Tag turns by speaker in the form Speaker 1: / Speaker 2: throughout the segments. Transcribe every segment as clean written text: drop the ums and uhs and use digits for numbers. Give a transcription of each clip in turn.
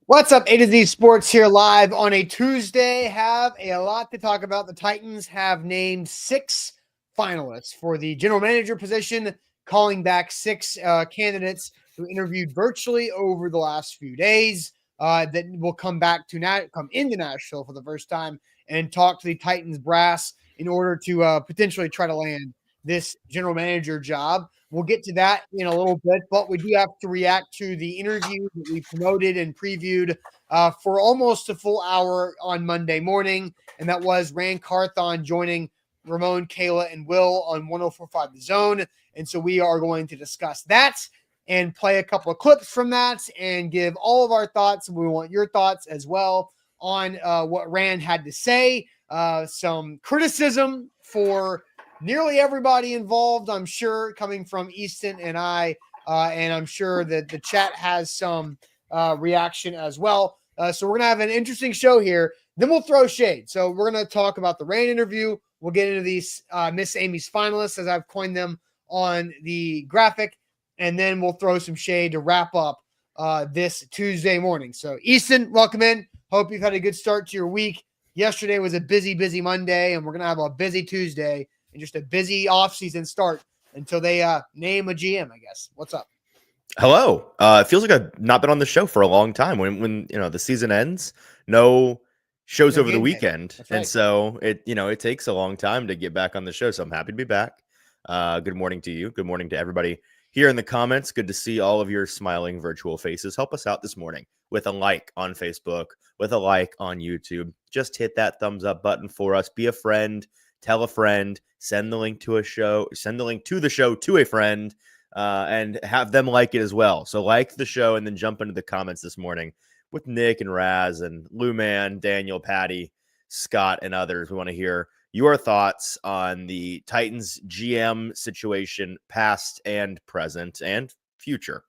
Speaker 1: What's up, A to Z Sports here live on a Tuesday. Have a lot to talk about. The Titans have named 6 finalists for the general manager position, calling back 6 candidates who interviewed virtually over the last few days that will come into Nashville for the first time and talk to the Titans brass in order to potentially try to land this general manager job. We'll get to that in a little bit, but we do have to react to the interview that we promoted and previewed for almost a full hour on Monday morning, and that was Ran Carthon joining Ramon, Kayla, and Will on 104.5 The Zone. And so we are going to discuss that and play a couple of clips from that and give all of our thoughts. We want your thoughts as well on what Ran had to say. Some criticism for nearly everybody involved, I'm sure, coming from Easton and I, and I'm sure that the chat has some reaction as well. So we're going to have an interesting show here. Then we'll throw shade. So we're going to talk about the Rain interview. We'll get into these Miss Amy's finalists, as I've coined them on the graphic, and then we'll throw some shade to wrap up this Tuesday morning. So Easton, welcome in. Hope you've had a good start to your week. Yesterday was a busy Monday, and we're going to have a busy Tuesday and just a busy offseason start until they name a GM, I guess. What's up?
Speaker 2: Hello. It feels like I've not been on the show for a long time. When the season ends, no shows over the weekend,
Speaker 1: right.
Speaker 2: And so it takes a long time to get back on the show. So I'm happy to be back. Good morning to you. Good morning to everybody here in the comments. Good to see all of your smiling virtual faces. Help us out this morning with a like on Facebook, with a like on YouTube. Just hit that thumbs up button for us. Be a friend. Tell a friend. Send the link to the show to a friend. And have them like it as well. So like the show and then jump into the comments this morning with Nick and Raz and Lou Man, Daniel, Patty, Scott, and others. We want to hear your thoughts on the Titans GM situation, past and present and future.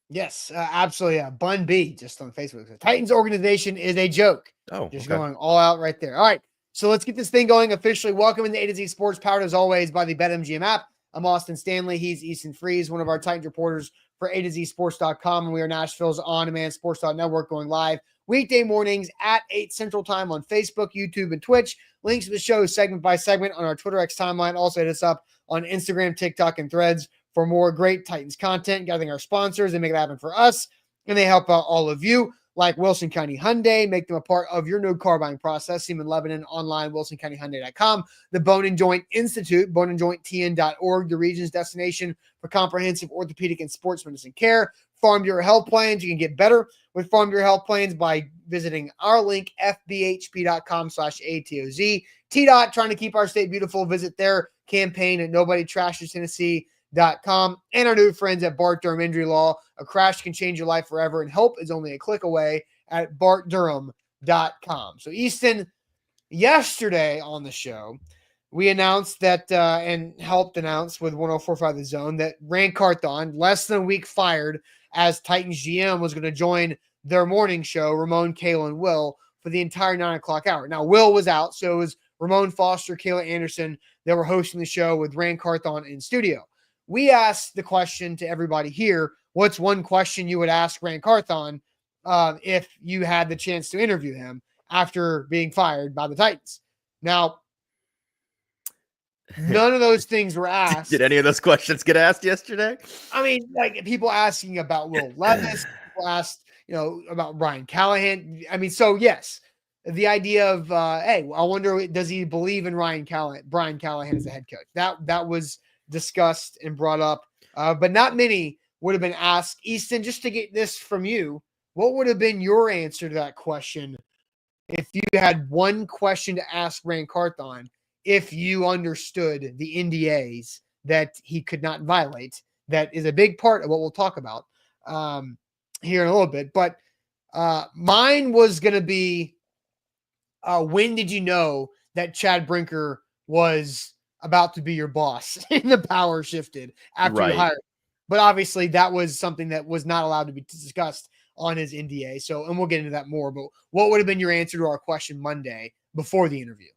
Speaker 1: Yes, absolutely. Bun B just on Facebook. The Titans organization is a joke. Just going all out right there. All right. So let's get this thing going officially. Welcome in the A to Z Sports, powered as always by the BetMGM app. I'm Austin Stanley. He's Easton Freeze, one of our Titans reporters for A to Z Sports.com. And we are Nashville's on-demand sports network, going live weekday mornings at 8 Central Time on Facebook, YouTube, and Twitch. Links to the show segment by segment on our Twitter X timeline. Also hit us up on Instagram, TikTok, and Threads for more great Titans content. Gathering our sponsors, they make it happen for us, and they help out all of you, like Wilson County Hyundai. Make them a part of your new car buying process. See them in Lebanon, online, wilsoncountyhyundai.com. The Bone and Joint Institute, boneandjointtn.org, the region's destination for comprehensive orthopedic and sports medicine care. Farm Bureau Health Plans. You can get better with Farm Bureau Health Plans by visiting our link, fbhp.com/ATOZ. TDOT, trying to keep our state beautiful. Visit their campaign at NobodyTrashes.com, and our new friends at Bart Durham Injury Law. A crash can change your life forever, and help is only a click away at bartdurham.com. So Easton, yesterday on the show, we announced that and helped announce with 104.5 The Zone that Ran Carthon, less than a week fired as Titans GM, was going to join their morning show, Ramon, Kayla, and Will, for the entire 9 o'clock hour. Now, Will was out, so it was Ramon Foster, Kayla Anderson that were hosting the show with Ran Carthon in studio. We asked the question to everybody here, what's one question you would ask Ran Carthon if you had the chance to interview him after being fired by the Titans? Now, none of those things were asked.
Speaker 2: Did any of those questions get asked yesterday?
Speaker 1: I mean, like people asking about Will Levis, people asked, about Brian Callahan. I mean, so yes, the idea of, hey, I wonder, does he believe in Brian Callahan as a head coach? That was discussed and brought up, but not many would have been asked. Easton, just to get this from you, what would have been your answer to that question if you had one question to ask Ran Carthon, if you understood the NDAs that he could not violate? That is a big part of what we'll talk about here in a little bit. But mine was going to be, when did you know that Chad Brinker was about to be your boss and the power shifted after you hired? But obviously that was something that was not allowed to be discussed on his NDA. So, and we'll get into that more, but what would have been your answer to our question Monday before the interview?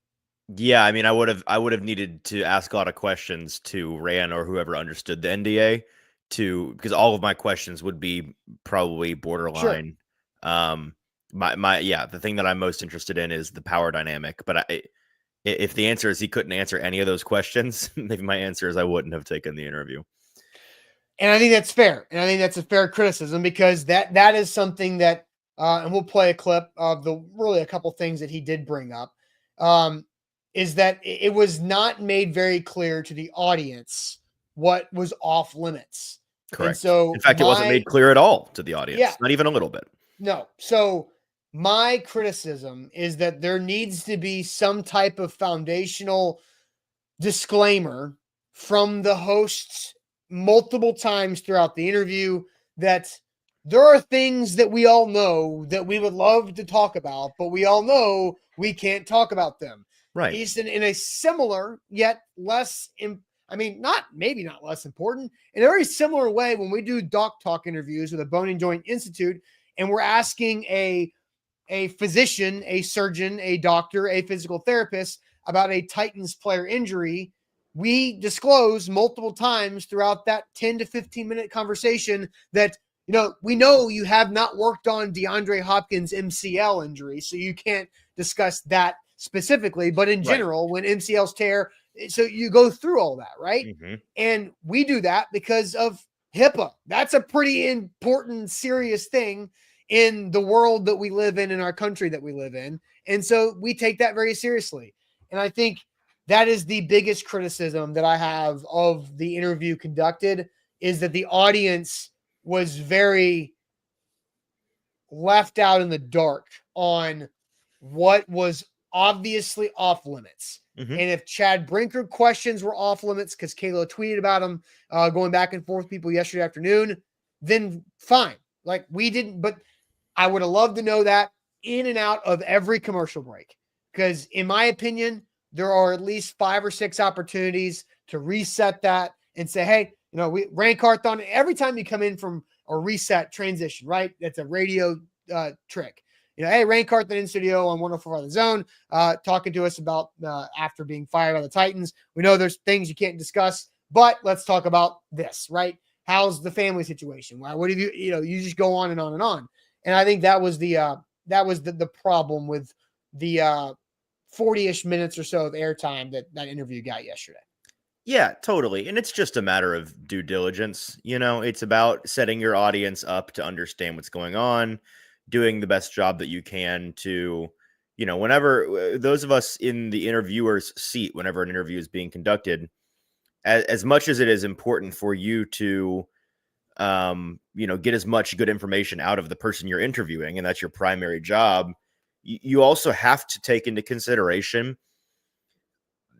Speaker 2: Yeah, I mean, I would have needed to ask a lot of questions to Ran or whoever understood the NDA because all of my questions would be probably borderline The thing that I'm most interested in is the power dynamic. But if the answer is he couldn't answer any of those questions, maybe my answer is I wouldn't have taken the interview.
Speaker 1: And I think that's fair. And I think that's a fair criticism because that is something that, and we'll play a clip of a couple things that he did bring up, is that it was not made very clear to the audience what was off limits.
Speaker 2: Correct.
Speaker 1: And so
Speaker 2: in fact, it wasn't made clear at all to the audience.
Speaker 1: Yeah.
Speaker 2: Not even a little bit.
Speaker 1: No. So my criticism is that there needs to be some type of foundational disclaimer from the hosts multiple times throughout the interview that there are things that we all know that we would love to talk about, but we all know we can't talk about them.
Speaker 2: Right.
Speaker 1: Easton, in a similar yet less, maybe not less important, in a very similar way, when we do Doc Talk interviews with the Bone and Joint Institute, and we're asking a physician, a surgeon, a doctor, a physical therapist about a Titans player injury, we disclose multiple times throughout that 10 to 15 minute conversation that, we know you have not worked on DeAndre Hopkins' MCL injury, so you can't discuss that specifically, but in general, when MCLs tear, so you go through all that, right?
Speaker 2: Mm-hmm.
Speaker 1: And we do that because of HIPAA. That's a pretty important, serious thing in the world that we live in our country that we live in. And so we take that very seriously. And I think that is the biggest criticism that I have of the interview conducted, is that the audience was very left out in the dark on what was obviously off limits.
Speaker 2: Mm-hmm.
Speaker 1: And if Chad Brinker questions were off limits because Kayla tweeted about them going back and forth with people yesterday afternoon, then fine. Like, we didn't, but I would have loved to know that in and out of every commercial break. Because in my opinion, there are at least 5 or 6 opportunities to reset that and say, hey, Ran Carthon, every time you come in from a reset transition, right? That's a radio trick. Hey, Ran Carthon in studio on 104 The Zone, talking to us about after being fired by the Titans. We know there's things you can't discuss, but let's talk about this, right? How's the family situation? What have you just go on and on and on. And I think that was the problem with the 40-ish minutes or so of airtime that interview got yesterday.
Speaker 2: Yeah, totally. And it's just a matter of due diligence. It's about setting your audience up to understand what's going on, doing the best job that you can to, whenever those of us in the interviewer's seat, whenever an interview is being conducted, as much as it is important for you to, get as much good information out of the person you're interviewing, and that's your primary job, you also have to take into consideration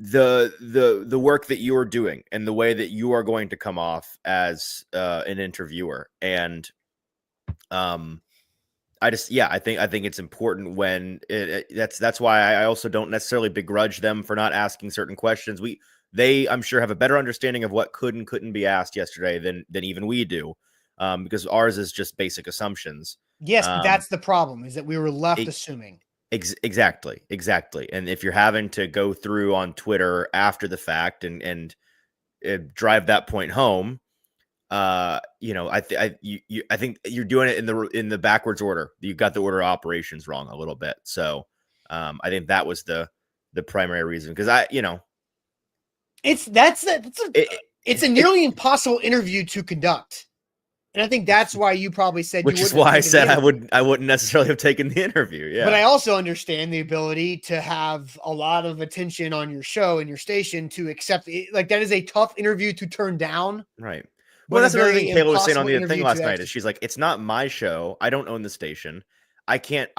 Speaker 2: the work that you are doing and the way that you are going to come off as an interviewer. And I think it's important when that's why I also don't necessarily begrudge them for not asking certain questions. They I'm sure have a better understanding of what could and couldn't be asked yesterday than even we do, because ours is just basic assumptions.
Speaker 1: Yes, but that's the problem, is that we were left assuming.
Speaker 2: Exactly. And if you're having to go through on Twitter after the fact and drive that point home, I think you're doing it in the backwards order. You got the order of operations wrong a little bit. So I think that was the primary reason, because
Speaker 1: it's a nearly impossible interview to conduct. And I think that's why you probably said,
Speaker 2: which is why I said I wouldn't necessarily have taken the interview. Yeah.
Speaker 1: But I also understand the ability to have a lot of attention on your show and your station to accept it. Like, that is a tough interview to turn down.
Speaker 2: Right. Well, that's another thing Kayla was saying on the thing last night, is she's like, it's not my show. I don't own the station. I can't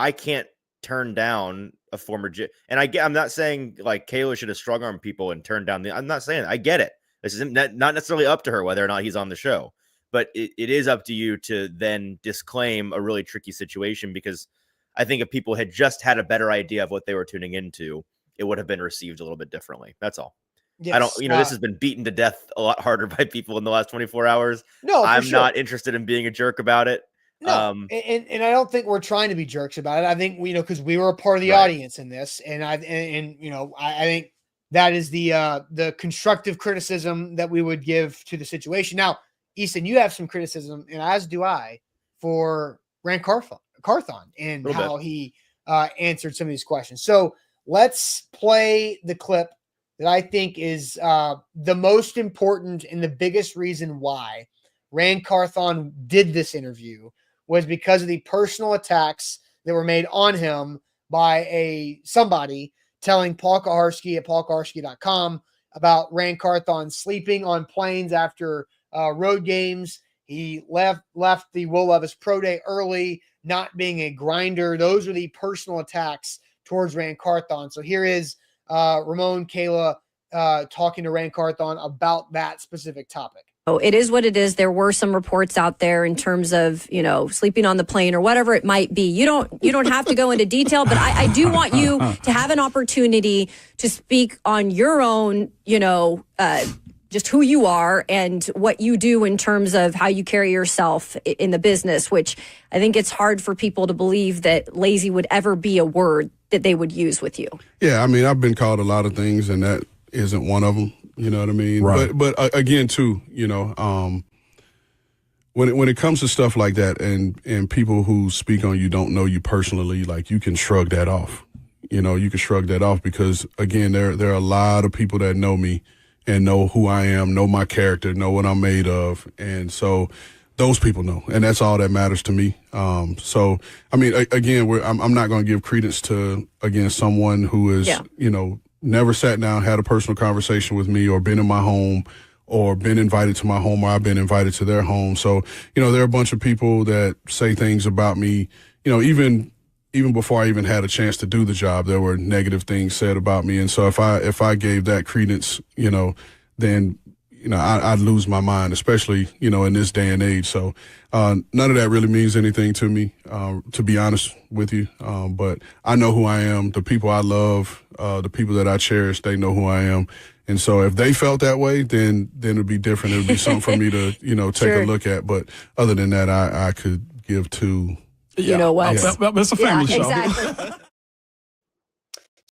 Speaker 2: turn down a former and I'm not saying like Kayla should have strong armed people and turned down I'm not saying I get it. This isn't not necessarily up to her whether or not he's on the show. But it is up to you to then disclaim a really tricky situation, because I think if people had just had a better idea of what they were tuning into, it would have been received a little bit differently. That's all. Yes, this has been beaten to death a lot harder by people in the last 24 hours.
Speaker 1: No,
Speaker 2: I'm not interested in being a jerk about it.
Speaker 1: No, and I don't think we're trying to be jerks about it. I think because we were a part of the audience in this, and I think that is the constructive criticism that we would give to the situation. Now, Easton, you have some criticism, and as do I, for Ran Carthon. Carthon and
Speaker 2: Little
Speaker 1: how he answered some of these questions. So let's play the clip that I think is the most important and the biggest reason why Ran Carthon did this interview was because of the personal attacks that were made on him by somebody telling Paul Kaharski at paulkaharski.com about Ran Carthon sleeping on planes after road games. He left the Will Levis Pro Day early, not being a grinder. Those are the personal attacks towards Ran Carthon. So here is Ramon Kayla talking to Ran Carthon about that specific topic.
Speaker 3: Oh, it is what it is. There were some reports out there in terms of, sleeping on the plane or whatever it might be. You don't have to go into detail, but I do want you to have an opportunity to speak on your own, just who you are and what you do in terms of how you carry yourself in the business, which I think it's hard for people to believe that lazy would ever be a word that they would use with you.
Speaker 4: Yeah, I mean, I've been called a lot of things, and that isn't one of them. You know what I mean?
Speaker 5: Right.
Speaker 4: But again, too, when it comes to stuff like that and people who speak on you don't know you personally, like, you can shrug that off. You can shrug that off because, again, there are a lot of people that know me and know who I am, know my character, know what I'm made of. And so those people know, and that's all that matters to me. So, I mean, again, I'm not going to give credence to, again, someone who is, never sat down, had a personal conversation with me or been in my home or been invited to my home or I've been invited to their home. So, there are a bunch of people that say things about me, even before I even had a chance to do the job, there were negative things said about me. And so if I gave that credence, then, I'd lose my mind, especially, in this day and age. So none of that really means anything to me, to be honest with you. But I know who I am. The people I love, the people that I cherish, they know who I am. And so if they felt that way, then it'd be different. It would be something for me to, take
Speaker 3: Sure.
Speaker 4: a look at. But other than that, I could give two.
Speaker 3: You know what?
Speaker 5: It's a family show.
Speaker 3: Exactly.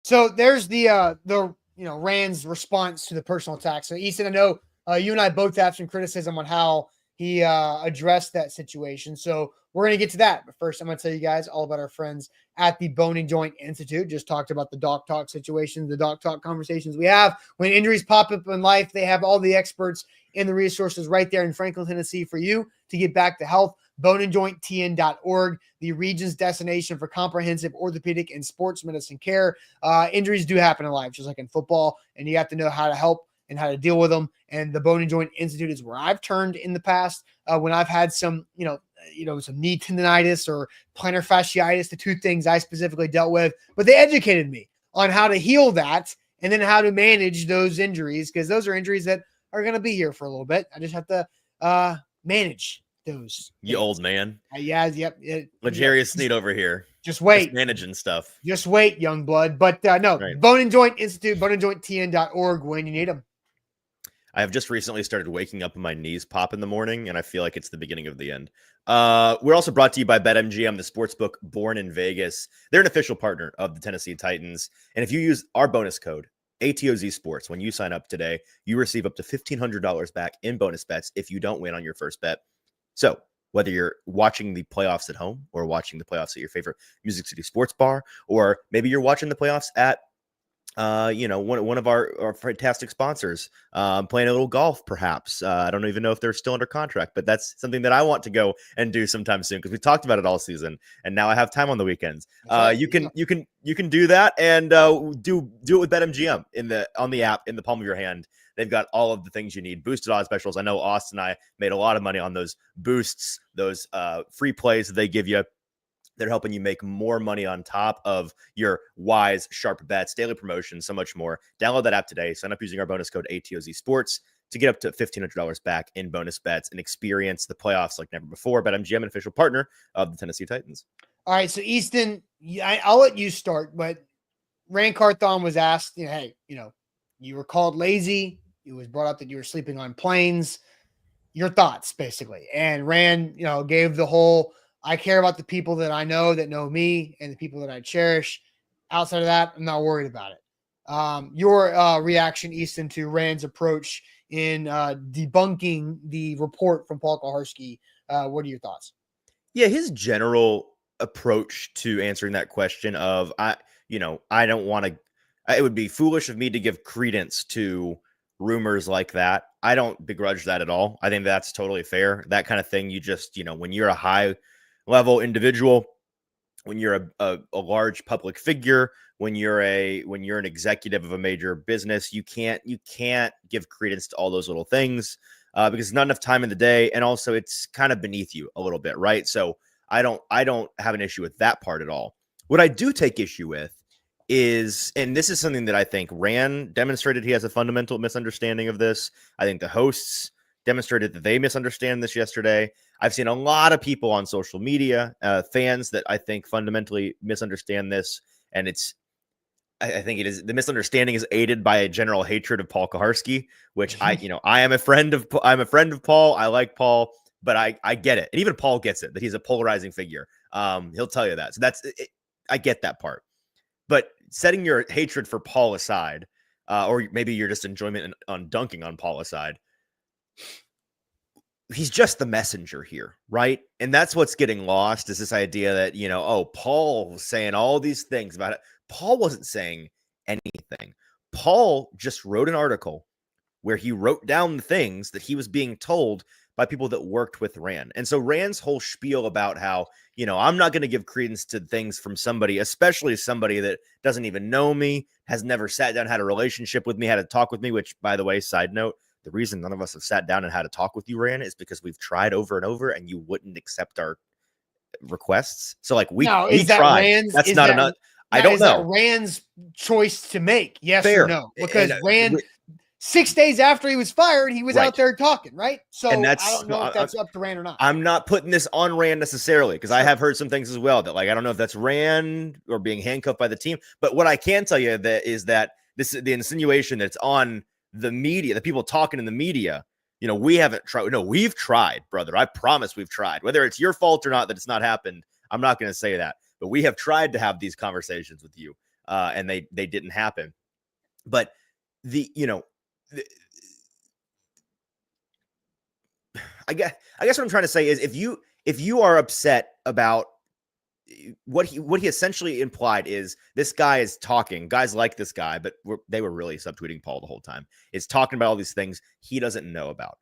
Speaker 1: So there's the Rand's response to the personal attacks. So Easton, I know you and I both have some criticism on how he addressed that situation. So we're going to get to that. But first, I'm going to tell you guys all about our friends at the Bone and Joint Institute. Just talked about the Doc Talk situation, the Doc Talk conversations we have. When injuries pop up in life, they have all the experts and the resources right there in Franklin, Tennessee for you to get back to health. boneandjointtn.org, the region's destination for comprehensive orthopedic and sports medicine care. Injuries do happen in life, just like in football, and you have to know how to help and how to deal with them. And the Bone and Joint Institute is where I've turned in the past when I've had some, some knee tendonitis or plantar fasciitis, the two things I specifically dealt with. But they educated me on how to heal that and then how to manage those injuries, because those are injuries that are going to be here for a little bit. I just have to manage those.
Speaker 2: You old man.
Speaker 1: Yep.
Speaker 2: Legarius Sneed over here.
Speaker 1: Just wait.
Speaker 2: Just managing stuff.
Speaker 1: Just wait, young blood. But no,
Speaker 2: Right.
Speaker 1: Bone and Joint Institute, boneandjointtn.org when you need them.
Speaker 2: I have just recently started waking up and my knees pop in the morning, and I feel like it's the beginning of the end. We're also brought to you by BetMGM, the sportsbook born in Vegas. They're an official partner of the Tennessee Titans. And if you use our bonus code, ATOZ Sports, when you sign up today, you receive up to $1,500 back in bonus bets if you don't win on your first bet. So whether you're watching the playoffs at home or watching the playoffs at your favorite Music City sports bar, or maybe you're watching the playoffs at one of our fantastic sponsors, playing a little golf, perhaps. I don't even know if they're still under contract, but that's something that I want to go and do sometime soon, because we talked about it all season, and now I have time on the weekends. You can do that and do it with BetMGM on the app in the palm of your hand. They've got all of the things you need. Boosted odds specials. I know Austin and I made a lot of money on those boosts, those free plays that they give you. They're helping you make more money on top of your wise, sharp bets, daily promotions, so much more. Download that app today. Sign up using our bonus code ATOZ Sports to get up to $1,500 back in bonus bets and experience the playoffs like never before. BetMGM, an official partner of the Tennessee Titans.
Speaker 1: All right, so Easton, I'll let you start, but Ran Carthon was asked, hey, you were called lazy. It was brought up that you were sleeping on planes. Your thoughts, basically. And Ran, gave the whole, I care about the people that I know that know me and the people that I cherish. Outside of that, I'm not worried about it. Your reaction, Easton, to Rand's approach in debunking the report from Paul Kaharski. What are your thoughts?
Speaker 2: Yeah, his general approach to answering that question of I don't want to. It would be foolish of me to give credence to rumors like that. I don't begrudge that at all. I think that's totally fair. That kind of thing, you just, when you're a high level individual, when you're a large public figure, when you're an executive of a major business, you can't give credence to all those little things because not enough time in the day, and also it's kind of beneath you a little bit, right? So I don't have an issue with that part at all. What I do take issue with is, and this is something that I think Ran demonstrated he has a fundamental misunderstanding of this. I think the hosts demonstrated that they misunderstand this yesterday. I've seen a lot of people on social media, fans that I think fundamentally misunderstand this. And I think it is, the misunderstanding is aided by a general hatred of Paul Kaharski, which I'm a friend of Paul. I like Paul, but I get it. And even Paul gets it, that he's a polarizing figure. He'll tell you that. So that's it. I get that part. But setting your hatred for Paul aside, or maybe your just enjoyment on dunking on Paul aside, he's just the messenger here, right? And that's what's getting lost, is this idea that, Paul was saying all these things about it. Paul wasn't saying anything. Paul just wrote an article where he wrote down the things that he was being told by people that worked with Ran. And so Ran's whole spiel about how, I'm not going to give credence to things from somebody, especially somebody that doesn't even know me, has never sat down, had a relationship with me, had a talk with me, which, by the way, side note, the reason none of us have sat down and had a talk with you, Ran, is because we've tried over and over and you wouldn't accept our requests. So we tried. That's not enough. I don't know. Is that
Speaker 1: Rand's choice to make? Yes
Speaker 2: Fair.
Speaker 1: Or no? Because Ran, 6 days after he was fired, he was out there talking, right? So I don't know if that's up to Ran or not.
Speaker 2: I'm not putting this on Ran necessarily, because I have heard some things as well that I don't know if that's Ran or being handcuffed by the team. But what I can tell you is that this is the insinuation that it's on the media, the people talking in the media. We haven't tried. No, we've tried, brother. I promise we've tried. Whether it's your fault or not that it's not happened, I'm not going to say that. But we have tried to have these conversations with you, and they didn't happen. But I guess what I'm trying to say is, if you are upset about what he essentially implied is this guy is talking, guys like this guy, but they were really subtweeting Paul the whole time, is talking about all these things he doesn't know about.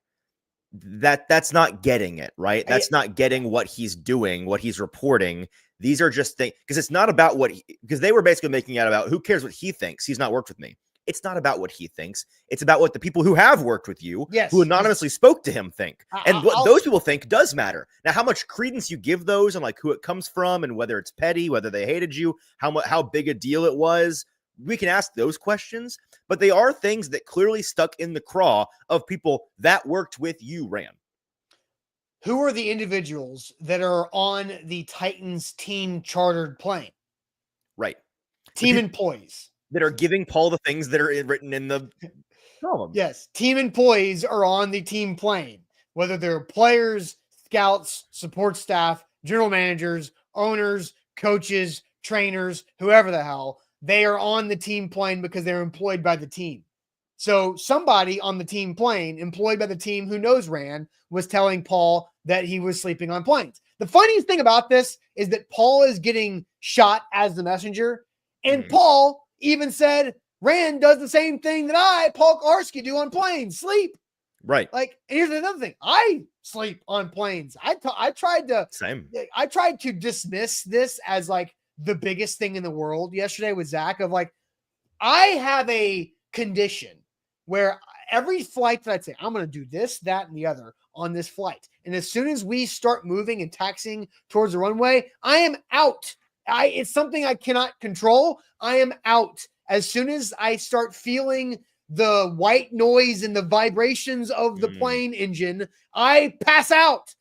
Speaker 2: That's not getting it, right? That's not getting what he's doing, what he's reporting. These are just things, because it's not about because they were basically making it about who cares what he thinks. He's not worked with me. It's not about what he thinks. It's about what the people who have worked with you, who anonymously spoke to him, think. And what those people think does matter. Now, how much credence you give those, and who it comes from, and whether it's petty, whether they hated you, how big a deal it was, we can ask those questions. But they are things that clearly stuck in the craw of people that worked with you, Ran.
Speaker 1: Who are the individuals that are on the Titans team chartered plane?
Speaker 2: Right.
Speaker 1: Team employees.
Speaker 2: That are giving Paul the things that are written in the column.
Speaker 1: Yes, team employees are on the team plane, whether they're players, scouts, support staff, general managers, owners, coaches, trainers, whoever the hell, they are on the team plane because they're employed by the team. So somebody on the team plane, employed by the team who knows Ran, was telling Paul that he was sleeping on planes. The funniest thing about this is that Paul is getting shot as the messenger, and Paul even said Ran does the same thing that Paul Kaharski, do on planes, sleep.
Speaker 2: Right.
Speaker 1: And here's another thing. I sleep on planes. I tried to dismiss this as the biggest thing in the world yesterday with Zach, of I have a condition where every flight that I'd say, I'm going to do this, that, and the other on this flight. And as soon as we start moving and taxiing towards the runway, I am out. It's something I cannot control. I am out. As soon as I start feeling the white noise and the vibrations of the plane engine, I pass out.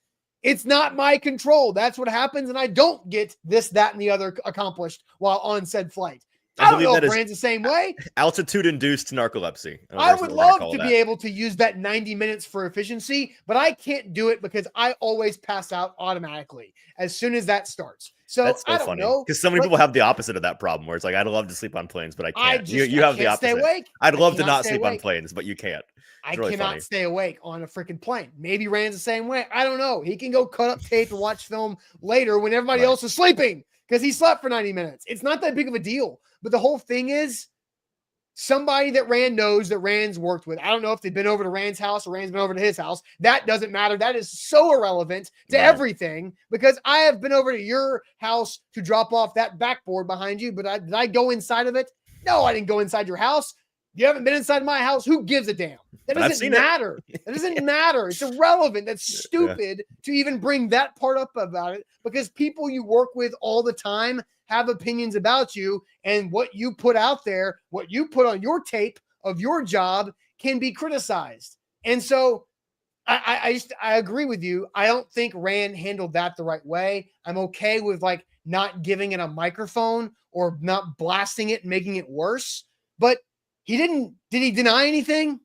Speaker 1: It's not my control. That's what happens. And I don't get this, that, and the other accomplished while on said flight. I don't know if Rand's the same way.
Speaker 2: Altitude-induced narcolepsy.
Speaker 1: I would love to be able to use that 90 minutes for efficiency, but I can't do it because I always pass out automatically as soon as that starts. So
Speaker 2: that's so
Speaker 1: I don't
Speaker 2: funny
Speaker 1: know.
Speaker 2: Because so many people have the opposite of that problem where it's like, I'd love to sleep on planes, but I can't. You have the opposite.
Speaker 1: Stay awake.
Speaker 2: I'd love to not sleep on planes, but you can't.
Speaker 1: I cannot stay awake on a freaking plane. Maybe Rand's the same way. I don't know. He can go cut up tape and watch film later when everybody else is sleeping because he slept for 90 minutes. It's not that big of a deal. But the whole thing is somebody that Rand knows that Rand's worked with. I don't know if they've been over to Rand's house or Rand's been over to his house. That doesn't matter. That is so irrelevant to everything because I have been over to your house to drop off that backboard behind you. But did I go inside of it? No, I didn't go inside your house. You haven't been inside my house. Who gives a damn? That doesn't matter. That doesn't matter. It's irrelevant. That's stupid to even bring that part up about it because people you work with all the time have opinions about you, and what you put out there, what you put on your tape of your job can be criticized. And so I agree with you. I don't think Rand handled that the right way. I'm okay with like not giving it a microphone or not blasting it and making it worse, but did he deny anything?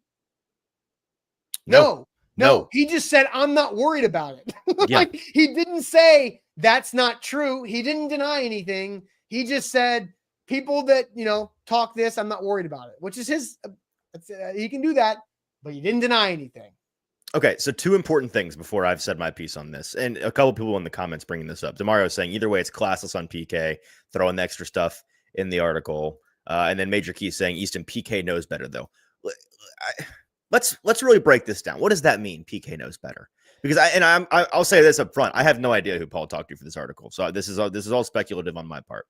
Speaker 1: No. He just said, I'm not worried about it. Like he didn't say that's not true. He didn't deny anything. He just said, people that, talk this, I'm not worried about it, which is he can do that, but he didn't deny anything.
Speaker 2: Okay, so two important things before I've said my piece on this, and a couple people in the comments bringing this up. Demario is saying either way, it's classless on PK, throw in the extra stuff in the article, and then Major Key saying Easton PK knows better though. Let's really break this down. What does that mean? PK knows better because I'll say this up front. I have no idea who Paul talked to for this article, so this is all speculative on my part.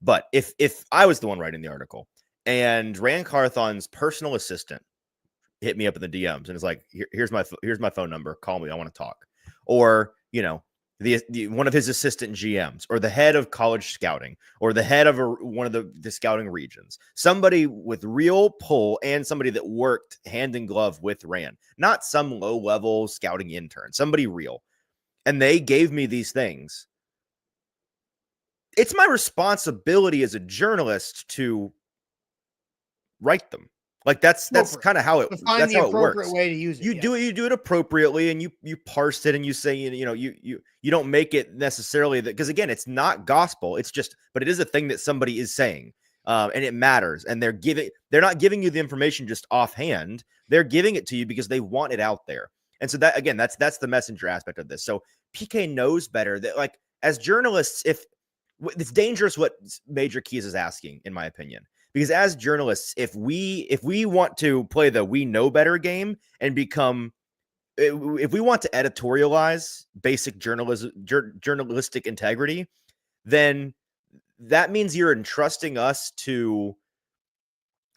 Speaker 2: But if I was the one writing the article and Ran Carthon's personal assistant hit me up in the DMs and is like, here's my phone number. Call me. I want to talk. Or, the one of his assistant GMs or the head of college scouting or the head of one of the scouting regions, somebody with real pull and somebody that worked hand in glove with Ran, not some low level scouting intern, somebody real. And they gave me these things. It's my responsibility as a journalist to write them. Like that's kind of how it that's how it works.
Speaker 1: Way to use it.
Speaker 2: You do it appropriately, and you parse it, and you say you don't make it necessarily that because again, it's not gospel. It's just, but it is a thing that somebody is saying, and it matters. And they're not giving you the information just offhand. They're giving it to you because they want it out there. And so that again, that's the messenger aspect of this. So PK knows better that like as journalists, if it's dangerous what Major Keys is asking, in my opinion. Because as journalists, if we want to play the we know better game and if we want to editorialize basic journalistic integrity, then that means you're entrusting us to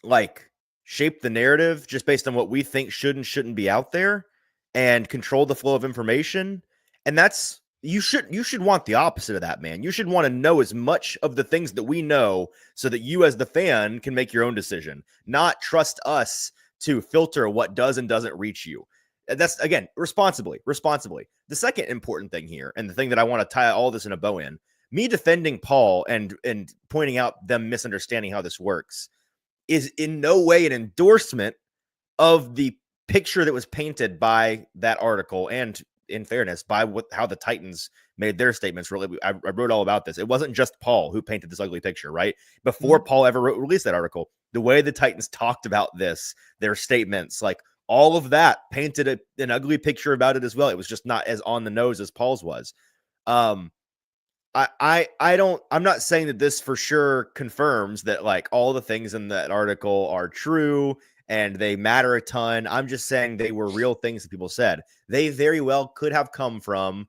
Speaker 2: like shape the narrative just based on what we think should and shouldn't be out there and control the flow of information. And that's you should want the opposite of that, man. You should want to know as much of the things that we know so that you as the fan can make your own decision, not trust us to filter what does and doesn't reach you. That's again, responsibly. The second important thing here, and the thing that I want to tie all this in a bow in, me defending Paul and pointing out them misunderstanding how this works is in no way an endorsement of the picture that was painted by that article and in fairness, by how the Titans made their statements. Really, I wrote all about this. It wasn't just Paul who painted this ugly picture, right? Before Paul ever released that article, the way the Titans talked about this, their statements, like all of that painted an ugly picture about it as well. It was just not as on the nose as Paul's was. I'm not saying that this for sure confirms that like all the things in that article are true and they matter a ton. I'm just saying they were real things that people said. They very well could have come from,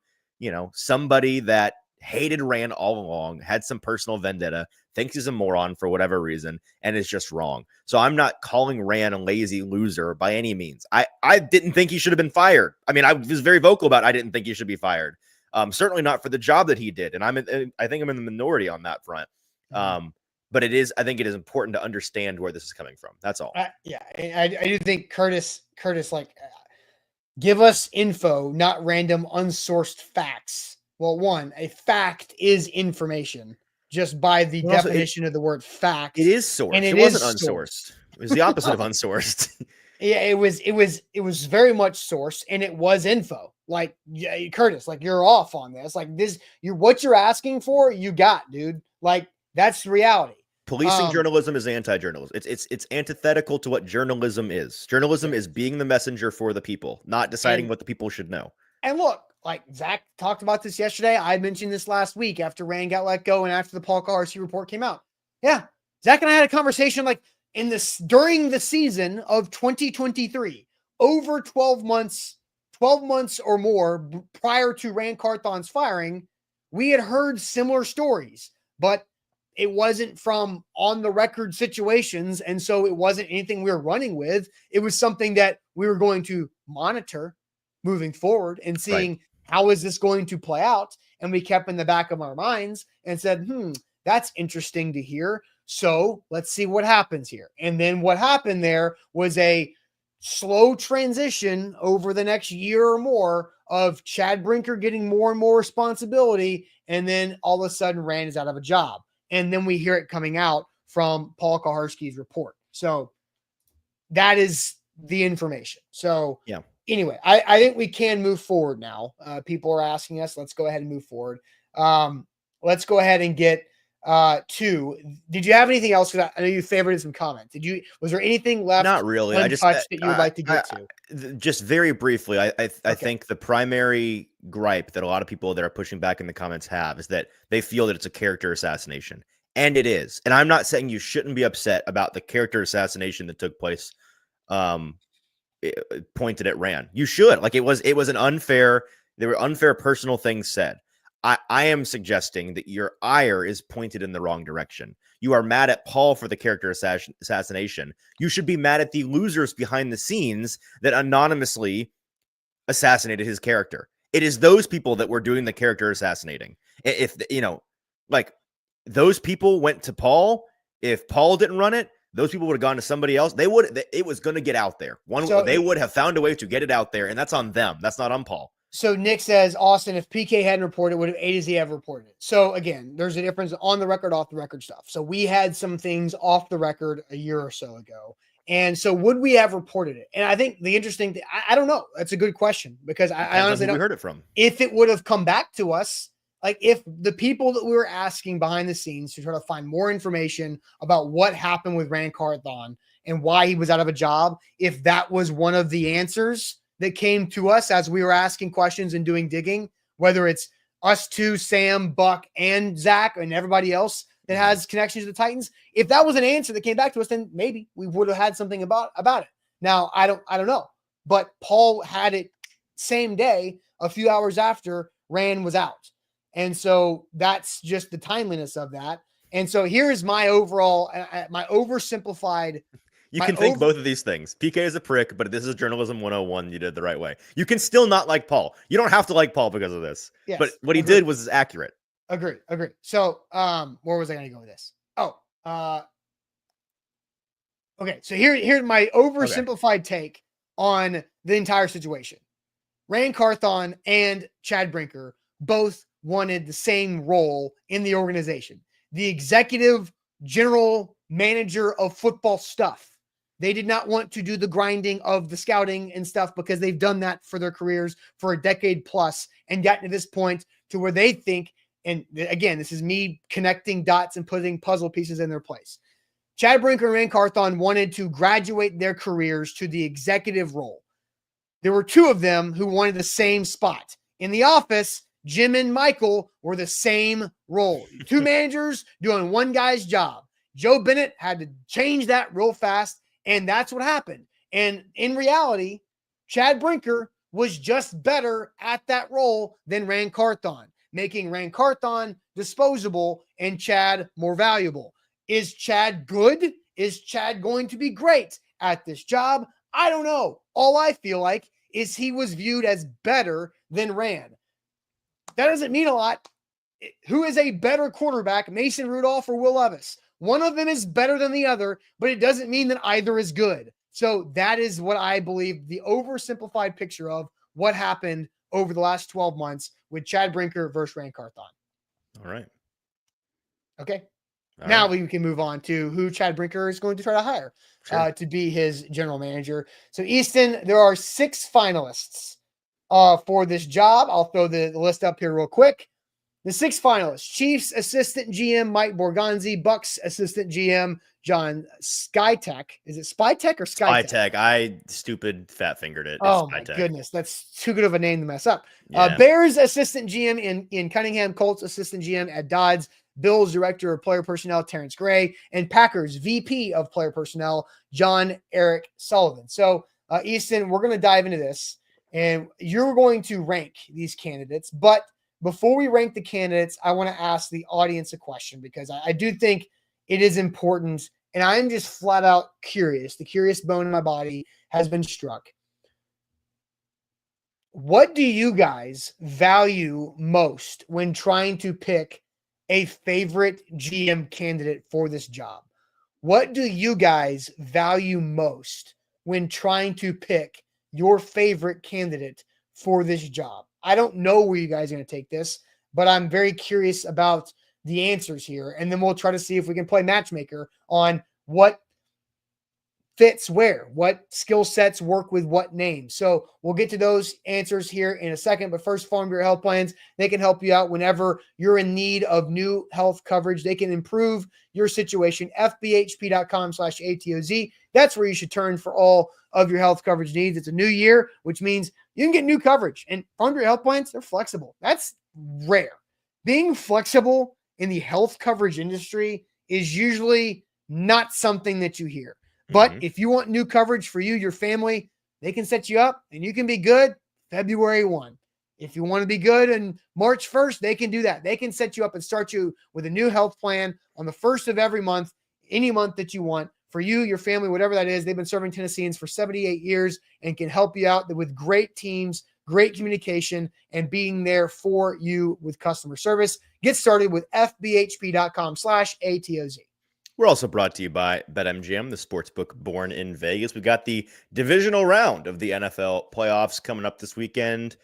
Speaker 2: somebody that hated Rand all along, had some personal vendetta, thinks he's a moron for whatever reason, and is just wrong. So I'm not calling Rand a lazy loser by any means. I didn't think he should have been fired. I mean, I was very vocal about I didn't think he should be fired. Certainly not for the job that he did. And I think I'm in the minority on that front. But I think it is important to understand where this is coming from. That's all.
Speaker 1: I do think Curtis, like, give us info, not random unsourced facts. Well, one, a fact is information. just by the
Speaker 2: Well, also,
Speaker 1: definition of the word fact.
Speaker 2: It is sourced.
Speaker 1: And
Speaker 2: It wasn't unsourced. It was the opposite of unsourced.
Speaker 1: Yeah, it was very much sourced, and it was info. Like, yeah, Curtis, like, you're off on this. Like, what you're asking for, you got, dude. Like, that's reality.
Speaker 2: Policing journalism is anti-journalism. It's antithetical to what journalism is. Journalism is being the messenger for the people, not deciding what the people should know.
Speaker 1: And look, like Zach talked about this yesterday. I mentioned this last week after Rand got let go and after the Paul Kaharski report came out. Yeah, Zach and I had a conversation like during the season of 2023, over 12 months or more prior to Ran Carthon's firing, we had heard similar stories, but it wasn't from on the record situations. And so it wasn't anything we were running with. It was something that we were going to monitor moving forward and seeing how is this going to play out. And we kept in the back of our minds and said, that's interesting to hear. So let's see what happens here. And then what happened there was a slow transition over the next year or more of Chad Brinker getting more and more responsibility. And then all of a sudden Rand is out of a job. And then we hear it coming out from Paul Kaharski's report. So that is the information. So
Speaker 2: yeah.
Speaker 1: Anyway, I think we can move forward now. People are asking us. Let's go ahead and move forward. Let's go ahead and get to. Did you have anything else? Because I know you favorited some comments. Was there anything left?
Speaker 2: Not really.
Speaker 1: Untouched that you would like to get to?
Speaker 2: Just very briefly, I think the primary gripe that a lot of people that are pushing back in the comments have is that they feel that it's a character assassination, and it is. And I'm not saying you shouldn't be upset about the character assassination that took place. Pointed at Rand. You should. Like, it was an unfair. There were unfair personal things said. I am suggesting that your ire is pointed in the wrong direction. You are mad at Paul for the character assassination. You should be mad at the losers behind the scenes that anonymously assassinated his character. It is those people that were doing the character assassinating. If like those people went to Paul, if Paul didn't run it, those people would have gone to somebody else. It was going to get out there. They would have found a way to get it out there, and that's on them. That's not on Paul.
Speaker 1: So Nick says, Austin, if PK hadn't reported, would have A to Z ever reported it? So again, there's a difference on the record, off the record stuff. So we had some things off the record a year or so ago. And so would we have reported it? And I think the interesting thing, I don't know. That's a good question because I honestly don't.
Speaker 2: We heard it from.
Speaker 1: If it would have come back to us, like if the people that we were asking behind the scenes to try to find more information about what happened with Ran Carthon and why he was out of a job, if that was one of the answers that came to us as we were asking questions and doing digging, whether it's us two, Sam, Buck, and Zach, and everybody else that has connections to the Titans, if that was an answer that came back to us, then maybe we would have had something about it. Now, I don't know. But Paul had it same day, a few hours after Rand was out. And so that's just the timeliness of that. And so here's my overall, my oversimplified.
Speaker 2: You can think both of these things. PK is a prick, but this is journalism 101. You did it the right way. You can still not like Paul. You don't have to like Paul because of this.
Speaker 1: Yes,
Speaker 2: but what he did was accurate.
Speaker 1: Agree. So where was I going to go with this? Okay. So here's my oversimplified take on the entire situation. Ran Carthon and Chad Brinker both wanted the same role in the organization. The executive general manager of football stuff. They did not want to do the grinding of the scouting and stuff because they've done that for their careers for a decade plus and gotten to this point to where they think, and again, this is me connecting dots and putting puzzle pieces in their place. Chad Brinker and Ran Carthon wanted to graduate their careers to the executive role. There were two of them who wanted the same spot. In the office, Jim and Michael were the same role. Two managers doing one guy's job. Joe Bennett had to change that real fast, and that's what happened. And in reality, Chad Brinker was just better at that role than Ran Carthon, making Ran Carthon disposable and Chad more valuable. Is Chad good? Is Chad going to be great at this job? I don't know. All I feel like is he was viewed as better than Ran. That doesn't mean a lot. Who is a better quarterback, Mason Rudolph or Will Levis? One of them is better than the other, but it doesn't mean that either is good. So that is what I believe the oversimplified picture of what happened over the last 12 months with Chad Brinker versus Ran Carthon.
Speaker 2: All right.
Speaker 1: Okay.
Speaker 2: All
Speaker 1: Now
Speaker 2: right.
Speaker 1: we can move on to who Chad Brinker is going to try to hire
Speaker 2: Sure.
Speaker 1: to be his general manager. So, Easton, there are 6 finalists for this job. I'll throw the list up here real quick. The 6 finalists: Chiefs assistant GM Mike Borgonzi, Bucks assistant GM John Skytech. Is it Spytech or Skytech?
Speaker 2: Spytech. I stupid fat fingered it. It's
Speaker 1: Oh my
Speaker 2: Spytech.
Speaker 1: goodness, that's too good of a name to mess up.
Speaker 2: Yeah.
Speaker 1: Bears assistant GM in Cunningham, Colts assistant GM at Dodds, Bills director of player personnel Terrence Gray, and Packers VP of player personnel John Eric Sullivan. So, Easton, we're going to dive into this, and you're going to rank these candidates. But before we rank the candidates, I want to ask the audience a question, because I do think it is important, and I'm just flat out curious. The curious bone in my body has been struck. What do you guys value most when trying to pick a favorite GM candidate for this job? What do you guys value most when trying to pick your favorite candidate for this job? I don't know where you guys are going to take this, but I'm very curious about the answers here. And then we'll try to see if we can play matchmaker on what fits where, what skill sets work with what names. So we'll get to those answers here in a second. But first, Farm Bureau Health Plans, they can help you out whenever you're in need of new health coverage. They can improve your situation. FBHP.com/ATOZ. That's where you should turn for all of your health coverage needs. It's a new year, which means you can get new coverage. And Farm Bureau Health Plans, they're flexible. That's rare. Being flexible in the health coverage industry is usually not something that you hear. But if you want new coverage for you, your family, they can set you up and you can be good February 1. If you want to be good on March 1st, they can do that. They can set you up and start you with a new health plan on the 1st of every month, any month that you want for you, your family, whatever that is. They've been serving Tennesseans for 78 years and can help you out with great teams, great communication, and being there for you with customer service. Get started with FBHP.com/ATOZ.
Speaker 2: We're also brought to you by BetMGM, the sportsbook born in Vegas. We've got the divisional round of the NFL playoffs coming up this weekend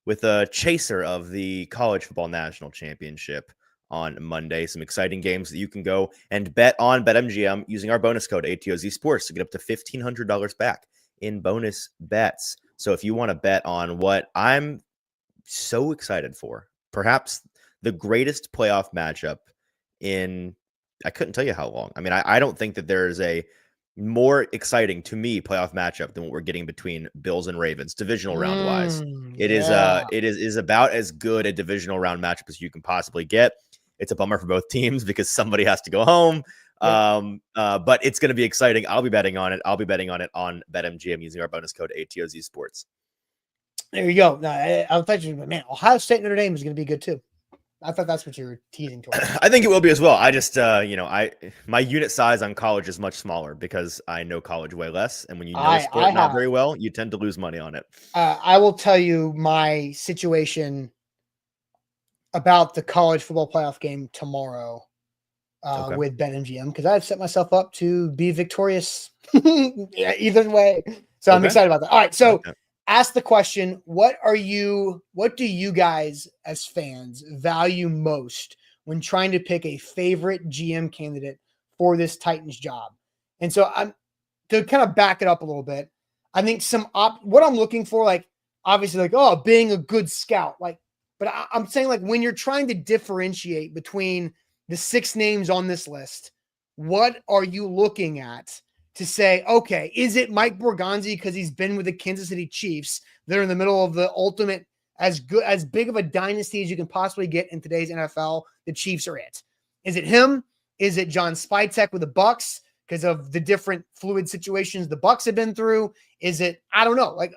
Speaker 2: with a chaser of the College Football National Championship on Monday. Some exciting games that you can go and bet on BetMGM using our bonus code ATOZ Sports to get up to $1,500 back in bonus bets. So if you want to bet on what I'm so excited for, perhaps the greatest playoff matchup in I couldn't tell you how long. I mean, I don't think that there is a more exciting to me playoff matchup than what we're getting between Bills and Ravens divisional round wise. It is about as good a divisional round matchup as you can possibly get. It's a bummer for both teams because somebody has to go home. But it's going to be exciting. I'll be betting on it. I'll be betting on it on BetMGM using our bonus code ATOZ Sports.
Speaker 1: There you go. I'll tell you, man, Ohio State Notre Dame is going to be good too. I thought that's what you were teasing towards.
Speaker 2: I think it will be as well. I just, my unit size on college is much smaller because I know college way less. And when you know sport not very well, you tend to lose money on it.
Speaker 1: I will tell you my situation about the college football playoff game tomorrow with BetMGM, because I've set myself up to be victorious either way. So I'm excited about that. All right. So ask the question, what do you guys as fans value most when trying to pick a favorite GM candidate for this Titans job? And so I'm to kind of back it up a little bit. I think what I'm looking for, like obviously like, being a good scout, like, but I'm saying like when you're trying to differentiate between the 6 names on this list, what are you looking at to say, okay, is it Mike Borgonzi because he's been with the Kansas City Chiefs? They're in the middle of the ultimate, as big of a dynasty as you can possibly get in today's NFL. The Chiefs are it. Is it him? Is it John Spytek with the Bucks because of the different fluid situations the Bucks have been through? Is it, I don't know. Like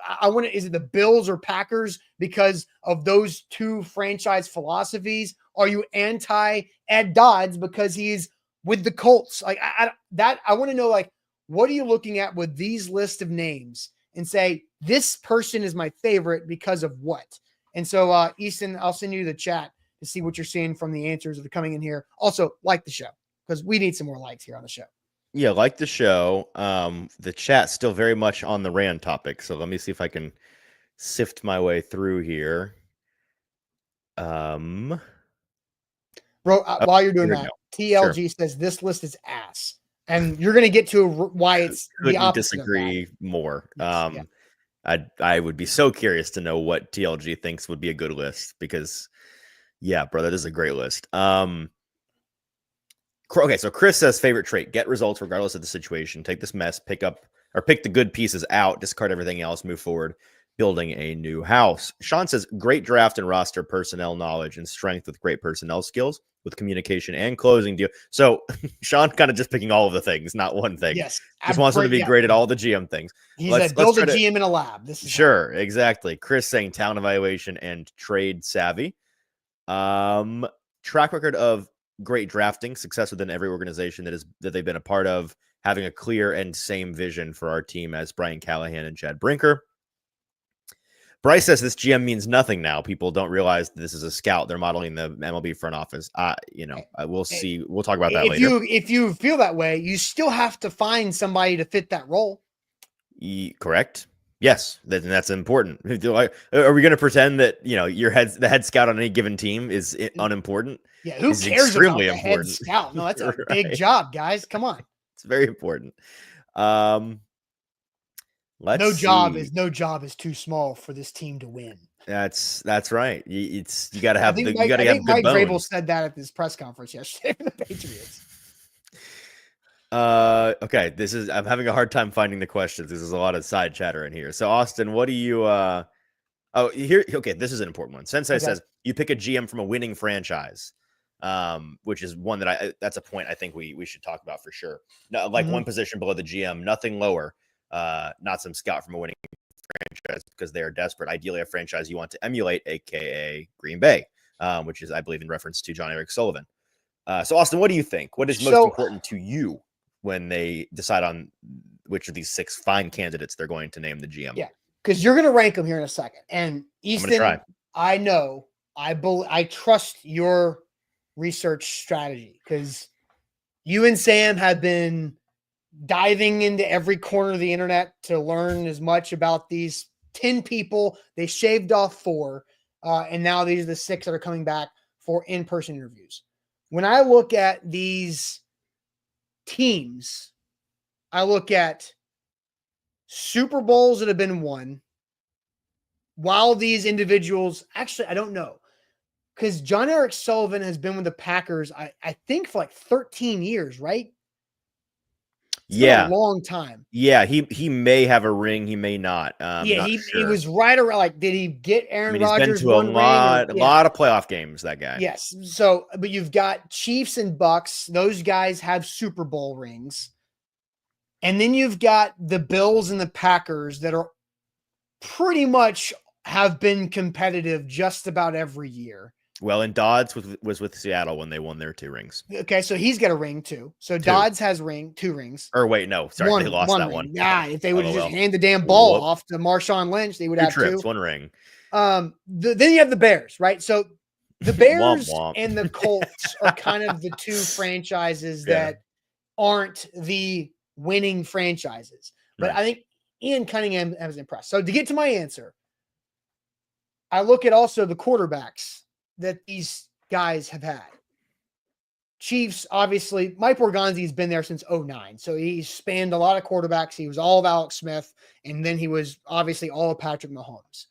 Speaker 1: is it the Bills or Packers because of those 2 franchise philosophies? Are you anti Ed Dodds because he's with the Colts? Like I want to know, like, what are you looking at with these list of names and say, this person is my favorite because of what? And so, Easton, I'll send you the chat to see what you're seeing from the answers that are coming in here. Also, like the show, because we need some more likes here on the show.
Speaker 2: Yeah, like the show. The chat's still very much on the Ran topic. So let me see if I can sift my way through here.
Speaker 1: Bro, while you're doing
Speaker 2: here we
Speaker 1: that,
Speaker 2: go.
Speaker 1: TLG says this list is ass. And you're going to get to why it's the
Speaker 2: Couldn't
Speaker 1: opposite
Speaker 2: disagree more.
Speaker 1: Yes, yeah.
Speaker 2: I would be so curious to know what TLG thinks would be a good list because, yeah, bro, that is a great list. Okay, so Chris says favorite trait: get results regardless of the situation. Take this mess, pick the good pieces out, discard everything else, move forward, building a new house. Sean says great draft and roster personnel knowledge and strength with great personnel skills with communication and closing deal. So Sean kind of just picking all of the things, not one thing.
Speaker 1: Yes.
Speaker 2: Just wants them to be great at all the GM things.
Speaker 1: He said build a GM in a lab. This is
Speaker 2: sure, exactly. Chris saying talent evaluation and trade savvy. Track record of great drafting, success within every organization that they've been a part of, having a clear and same vision for our team as Brian Callahan and Chad Brinker. Bryce says this GM means nothing now. People don't realize this is a scout. They're modeling the MLB front office. We'll see. We'll talk about that later.
Speaker 1: If you feel that way, you still have to find somebody to fit that role.
Speaker 2: Correct. Yes, that's important. Are we going to pretend that the head scout on any given team is unimportant?
Speaker 1: Yeah, who cares about the head scout? No, that's a big job, guys. Come on,
Speaker 2: it's very important.
Speaker 1: No job is too small for this team to win.
Speaker 2: That's right. You got to have
Speaker 1: Mike Vrabel said that at this press conference yesterday for the Patriots.
Speaker 2: Okay, I'm having a hard time finding the questions. There's a lot of side chatter in here. So Austin, what do you okay, this is an important one. Sensei says you pick a GM from a winning franchise. Which is one that's a point I think we should talk about for sure. No, one position below the GM, nothing lower. Not some scout from a winning franchise because they are desperate. Ideally, a franchise you want to emulate, aka Green Bay, which is, I believe, in reference to John Eric Sullivan. So, Austin, what do you think? What is most important to you when they decide on which of these 6 fine candidates they're going to name the GM?
Speaker 1: Yeah, because you're going to rank them here in a second. And Easton, I know, I trust your research strategy because you and Sam have been diving into every corner of the internet to learn as much about these 10 people. They shaved off 4, and now these are the 6 that are coming back for in-person interviews. When I look at these teams, I look at Super Bowls that have been won, while these individuals, actually, I don't know, because John Eric Sullivan has been with the Packers, I think, for like 13 years, right? It's been a long time.
Speaker 2: Yeah, he may have a ring, he may not.
Speaker 1: He was right around. Did he get Aaron Rodgers?
Speaker 2: He's been to a lot of playoff games. That guy.
Speaker 1: Yes. So, but you've got Chiefs and Bucks. Those guys have Super Bowl rings, and then you've got the Bills and the Packers that are pretty much have been competitive just about every year.
Speaker 2: Well, and Dodds was with Seattle when they won their 2 rings.
Speaker 1: Okay, so he's got a ring too. So Dodds has 2 rings.
Speaker 2: Or wait, no, sorry, they lost that
Speaker 1: ring.
Speaker 2: one.
Speaker 1: Yeah, if they would have just hand the damn ball off to Marshawn Lynch, they would have 2.
Speaker 2: 1 ring.
Speaker 1: Then you have the Bears, right? So the Bears and the Colts are kind of the 2 franchises that aren't the winning franchises. But I think Ian Cunningham was impressed. So to get to my answer, I look at also the quarterbacks that these guys have had. Chiefs, obviously, Mike Borgonzi's been there since 2009. So he spanned a lot of quarterbacks. He was all of Alex Smith, and then he was obviously all of Patrick Mahomes.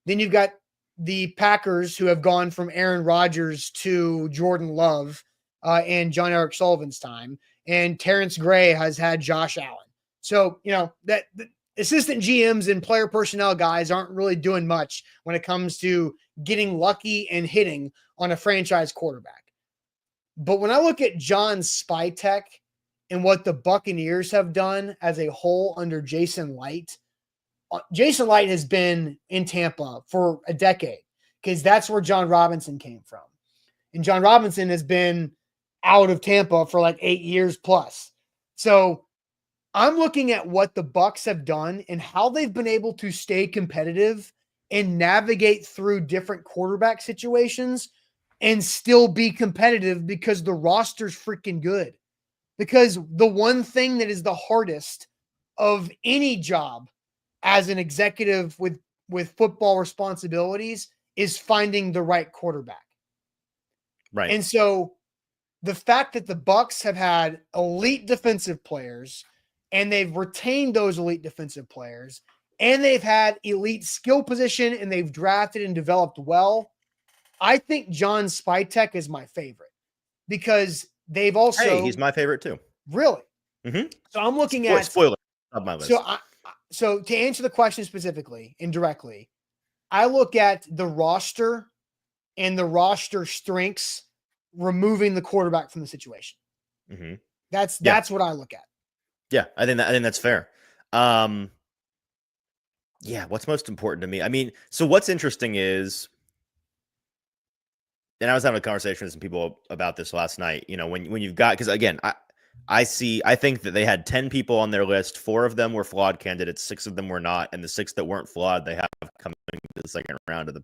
Speaker 1: Then you've got the Packers, who have gone from Aaron Rodgers to Jordan Love and John Eric Sullivan's time. And Terrence Gray has had Josh Allen. So, that the assistant GMs and player personnel guys aren't really doing much when it comes to getting lucky and hitting on a franchise quarterback. But when I look at John Spytek and what the Buccaneers have done as a whole under Jason Light has been in Tampa for a decade because that's where John Robinson came from. And John Robinson has been out of Tampa for like 8 years plus. So I'm looking at what the Bucs have done and how they've been able to stay competitive and navigate through different quarterback situations and still be competitive because the roster's freaking good. Because the one thing that is the hardest of any job as an executive with football responsibilities is finding the right quarterback.
Speaker 2: Right.
Speaker 1: And so the fact that the Bucks have had elite defensive players and they've retained those elite defensive players and they've had elite skill position and they've drafted and developed well, I think John Spytek is my favorite because they've also
Speaker 2: Hey, he's my favorite too.
Speaker 1: really.
Speaker 2: Mm-hmm.
Speaker 1: So I'm looking at
Speaker 2: spoiler of my list.
Speaker 1: So to answer the question specifically and directly, I look at the roster and the roster strengths, removing the quarterback from the situation.
Speaker 2: Mm-hmm.
Speaker 1: That's what I look at.
Speaker 2: Yeah, I think that's fair. Yeah, what's most important to me? I mean, so what's interesting is, and I was having a conversation with some people about this last night. You know, when you've got, because again, I think that they had 10 people on their list. 4 of them were flawed candidates. 6 of them were not, and the 6 that weren't flawed, they have coming to the second round of the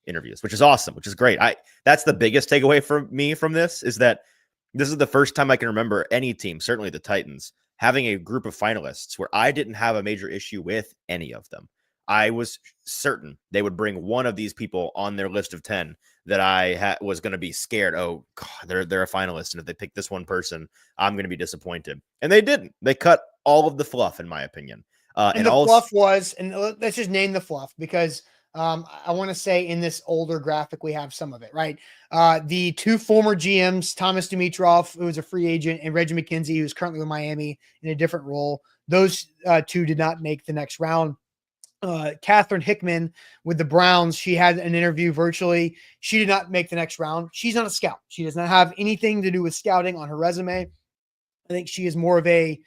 Speaker 2: interviews, which is awesome, which is great. That's the biggest takeaway for me from this, is that this is the first time I can remember any team, certainly the Titans, having a group of finalists where I didn't have a major issue with any of them. I was certain they would bring one of these people on their list of 10 that I was going to be scared. Oh, God, they're a finalist, and if they pick this one person, I'm going to be disappointed. And they didn't. They cut all of the fluff, in my opinion.
Speaker 1: And the fluff was, and let's just name the fluff, because I want to say in this older graphic, we have some of it, right? The 2 former GMs, Thomas Dimitroff, who was a free agent, and Reggie McKenzie, who's currently with Miami in a different role. Those 2 did not make the next round. Catherine Hickman with the Browns, she had an interview virtually. She did not make the next round. She's not a scout. She does not have anything to do with scouting on her resume. I think she is more of an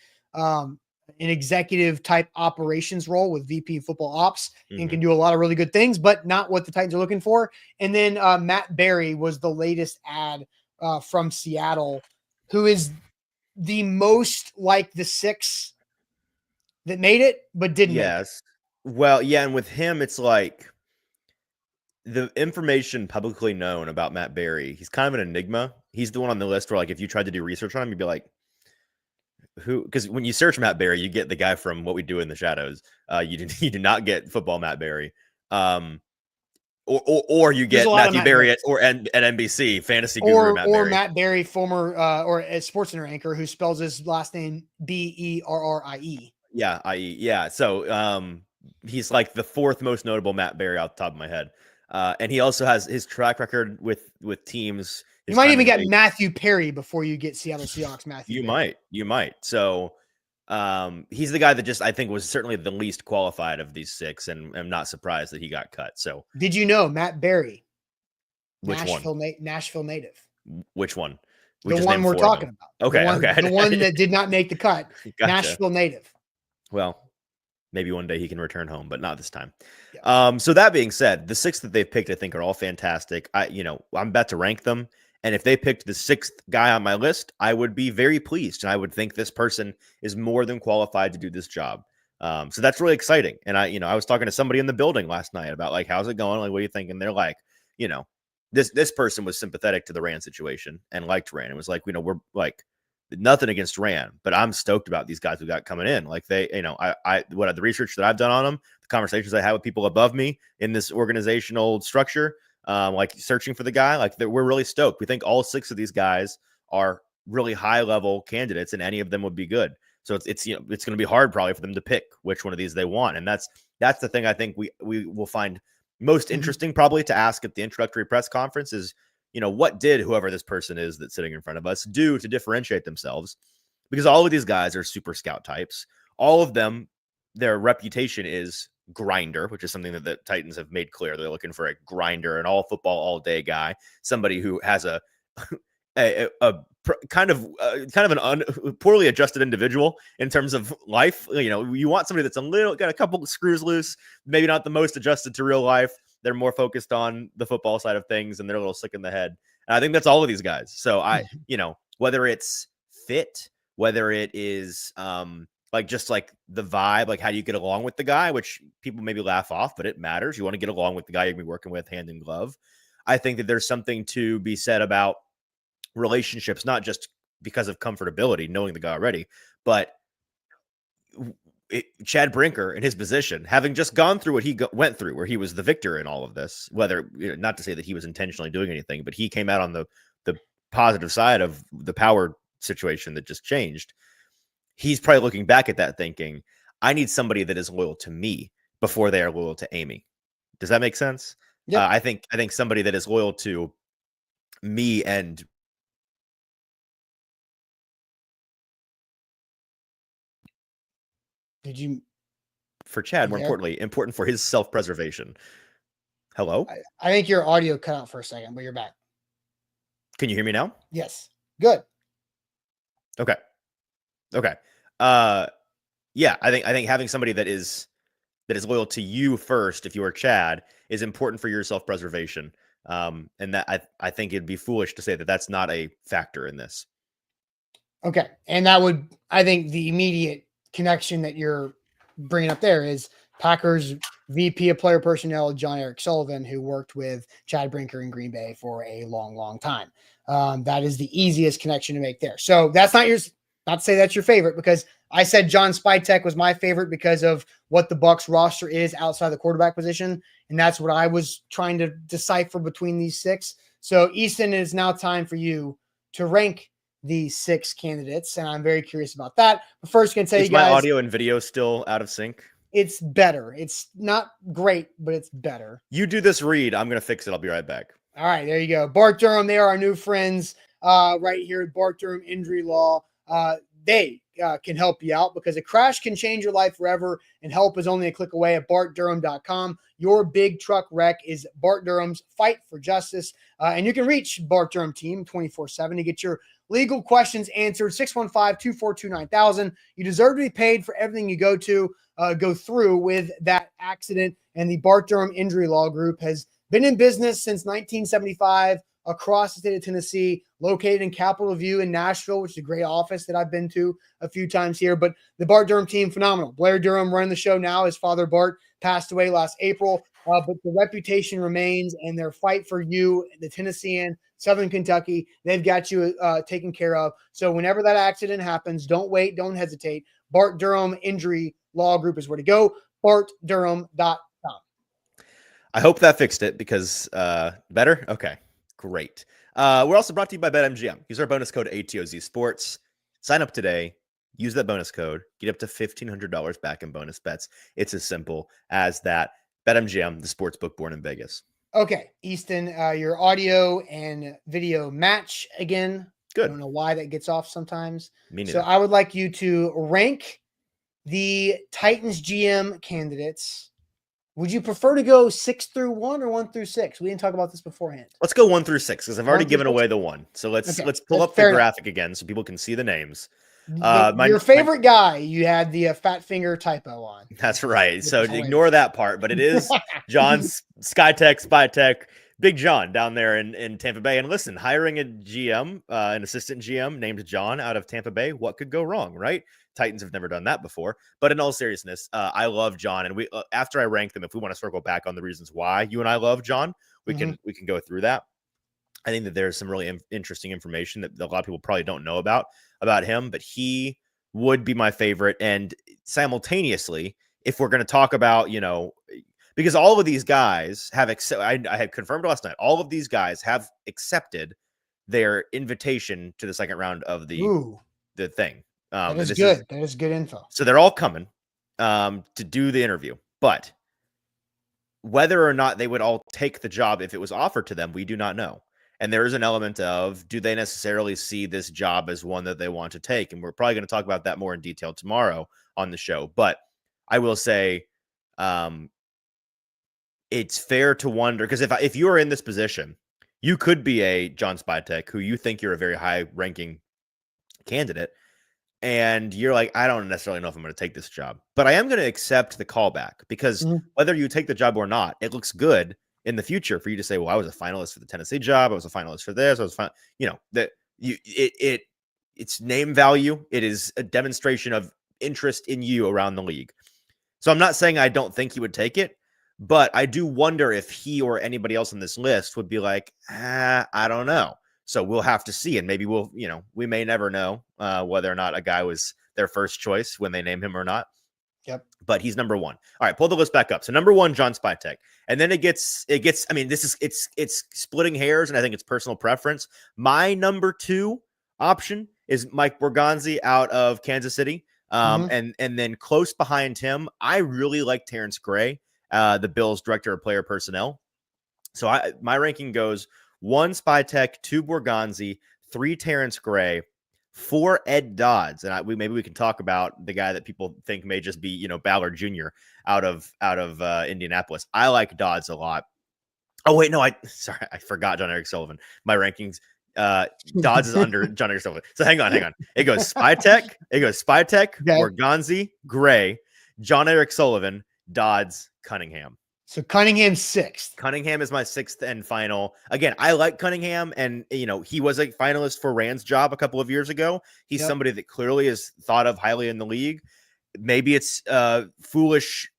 Speaker 1: executive type operations role with VP football ops, and can do a lot of really good things, but not what the Titans are looking for. And then Matt Berry was the latest ad from Seattle, who is the most like the 6 that made it, but didn't make it.
Speaker 2: Well, yeah, and with him, it's like the information publicly known about Matt Berry, he's kind of an enigma. He's the one on the list where, like, if you tried to do research on him, you'd be like, who? Because when you search Matt Berry, you get the guy from What We Do in the Shadows. You do not get football Matt Berry. Or you get Matthew Berry at NBC, fantasy guru Matt Berry.
Speaker 1: Or Matt Berry, former or a SportsCenter anchor who spells his last name Berrie.
Speaker 2: Yeah. So he's like the 4th most notable Matt Berry off the top of my head. And he also has his track record with teams.
Speaker 1: You might even get Matthew Perry before you get Seattle Seahawks Matthew.
Speaker 2: You might. So he's the guy that just, I think, was certainly the least qualified of these 6, and I'm not surprised that he got cut. So
Speaker 1: did you know Matt Berry?
Speaker 2: Nashville
Speaker 1: native.
Speaker 2: Which one?
Speaker 1: The one we're talking about.
Speaker 2: Okay.
Speaker 1: The one that did not make the cut. Gotcha. Nashville native.
Speaker 2: Well, maybe one day he can return home, but not this time.
Speaker 1: Yeah.
Speaker 2: So that being said, the 6 that they've picked, I think, are all fantastic. I'm about to rank them. And if they picked the 6th guy on my list, I would be very pleased. And I would think this person is more than qualified to do this job. So that's really exciting. And I was talking to somebody in the building last night about, like, how's it going? Like, what do you think? And they're like, this person was sympathetic to the Ran situation and liked Ran. It was like, we're like, nothing against Ran, but I'm stoked about these guys we got coming in. Like, they, the research that I've done on them, the conversations I had with people above me in this organizational structure, like searching for the guy, like, we're really stoked. We think all 6 of these guys are really high level candidates, and any of them would be good. So it's going to be hard probably for them to pick which one of these they want. And that's the thing I think we will find most interesting probably to ask at the introductory press conference is, what did whoever this person is that's sitting in front of us do to differentiate themselves? Because all of these guys are super scout types. All of them, their reputation is grinder, which is something that the Titans have made clear. They're looking for a grinder, an all football, all day guy, somebody who has a kind of an poorly adjusted individual in terms of life. You want somebody that's got a couple of screws loose, maybe not the most adjusted to real life. They're more focused on the football side of things, and they're a little sick in the head. And I think that's all of these guys. So whether it's fit, whether it is just like the vibe, like how do you get along with the guy, which people maybe laugh off, but it matters. You want to get along with the guy you're going to be working with hand in glove. I think that there's something to be said about relationships, not just because of comfortability, knowing the guy already, but Chad Brinker in his position, having just gone through what he went through, where he was the victor in all of this, whether, not to say that he was intentionally doing anything, but he came out on the positive side of the power situation that just changed, he's probably looking back at that thinking, I need somebody that is loyal to me before they are loyal to Amy. Does that make sense?
Speaker 1: Yep.
Speaker 2: I think somebody that is loyal to me and
Speaker 1: Did you?
Speaker 2: for Chad, more
Speaker 1: Yeah.
Speaker 2: importantly, important for his self-preservation. Hello?
Speaker 1: I think your audio cut out for a second, but you're back.
Speaker 2: Can you hear me now?
Speaker 1: Yes. Good.
Speaker 2: Okay. Yeah, I think having somebody that is loyal to you first, if you are Chad, is important for your self-preservation. And that I think it'd be foolish to say that that's not a factor in this.
Speaker 1: Okay. And that would, I think the immediate connection that you're bringing up there is Packers VP of player personnel, John Eric Sullivan, who worked with Chad Brinker in Green Bay for a long, long time. That is the easiest connection to make there. So that's not yours. Not to say that's your favorite, because I said John Spytek was my favorite because of what the Bucs roster is outside the quarterback position. And that's what I was trying to decipher between these six. So Easton, it is now time for you to rank the six candidates, and I'm very curious about that. But first, going to tell you guys,
Speaker 2: my audio and video still out of sync?
Speaker 1: It's better. It's not great, but it's better.
Speaker 2: You do this read. I'm going to fix it. I'll be right back.
Speaker 1: All right, there you go. Bart Durham, they are our new friends right here at Bart Durham Injury Law. They can help you out because a crash can change your life forever, and help is only a click away at bartdurham.com. Your big truck wreck is Bart Durham's fight for justice, and you can reach Bart Durham team 24/7 to get your legal questions answered. 615-242-9000. You deserve to be paid for everything you go through with that accident. And the Bart Durham Injury Law Group has been in business since 1975 across the state of Tennessee, located in Capitol View in Nashville, which is a great office that I've been to a few times here. But the Bart Durham team, phenomenal. Blair Durham running the show now. His father, Bart, passed away last April. But the reputation remains, and their fight for you, the Tennessean, Southern Kentucky, they've got you taken care of. So whenever that accident happens, don't wait, don't hesitate. Bart Durham Injury Law Group is where to go. bartdurham.com.
Speaker 2: I hope that fixed it, because better? Okay, great. We're also brought to you by BetMGM. Use our bonus code ATOZ Sports. Sign up today. Use that bonus code. Get up to $1,500 back in bonus bets. It's as simple as that. BetMGM, the sports book born in Vegas.
Speaker 1: Okay, Easton, your audio and video match again.
Speaker 2: Good.
Speaker 1: I don't know why that gets off sometimes.
Speaker 2: Me neither.
Speaker 1: So I would like you to rank the Titans GM candidates. Would you prefer to go 6 through 1 or 1 through 6? We didn't talk about this beforehand.
Speaker 2: Let's go 1 through 6, because I've already given
Speaker 1: 6?
Speaker 2: away the 1. So let's pull
Speaker 1: That's
Speaker 2: up the
Speaker 1: fair
Speaker 2: graphic again so people can see the names.
Speaker 1: Your favorite guy, you had the fat finger typo on.
Speaker 2: That's right. So ignore that part, but it is John's Spytek, Big John down there in Tampa Bay. And listen, hiring a GM, an assistant GM named John out of Tampa Bay, what could go wrong, right? Titans have never done that before. But in all seriousness, I love John. And we after I rank them, if we want to circle back on the reasons why you and I love John, we can go through that. I think that there's some really interesting information that a lot of people probably don't know about him, but he would be my favorite. And simultaneously, if we're going to talk about, because all of these guys have, I had confirmed last night, all of these guys have accepted their invitation to the second round of the thing.
Speaker 1: That is good. That is good info.
Speaker 2: So they're all coming to do the interview, but whether or not they would all take the job if it was offered to them, we do not know. And there is an element of, do they necessarily see this job as one that they want to take? And we're probably going to talk about that more in detail tomorrow on the show. But I will say it's fair to wonder, because if you are in this position, you could be a John Spytek who you think you're a very high-ranking candidate, and you're like, I don't necessarily know if I'm going to take this job, but I am going to accept the callback, because whether you take the job or not, it looks good in the future for you to say, well, I was a finalist for the Tennessee job. I was a finalist for this. It's name value. It is a demonstration of interest in you around the league. So I'm not saying I don't think he would take it, but I do wonder if he or anybody else on this list would be like, I don't know. So we'll have to see. And maybe we may never know whether or not a guy was their first choice when they name him or not.
Speaker 1: Yep.
Speaker 2: But he's number one. All right, pull the list back up. So number one, John Spytek. And then it gets, I mean, it's splitting hairs, and I think it's personal preference. My number two option is Mike Borgonzi out of Kansas City. And then close behind him, I really like Terrence Gray, the Bills director of player personnel. So my ranking goes 1 Spytek, 2 Borgonzi, 3 Terrence Gray, 4 Ed Dodds. And maybe we can talk about the guy that people think may just be, Ballard Jr. out of Indianapolis. I like Dodds a lot. Oh, wait, no, I forgot John Eric Sullivan. My rankings, Dodds is under John Eric Sullivan. So hang on. It goes Spytek, Borgonzi, Gray, John Eric Sullivan, Dodds, Cunningham.
Speaker 1: So Cunningham's 6th.
Speaker 2: Cunningham is my 6th and final. Again, I like Cunningham, and he was a finalist for Rand's job a couple of years ago. He's somebody that clearly is thought of highly in the league. Maybe it's foolish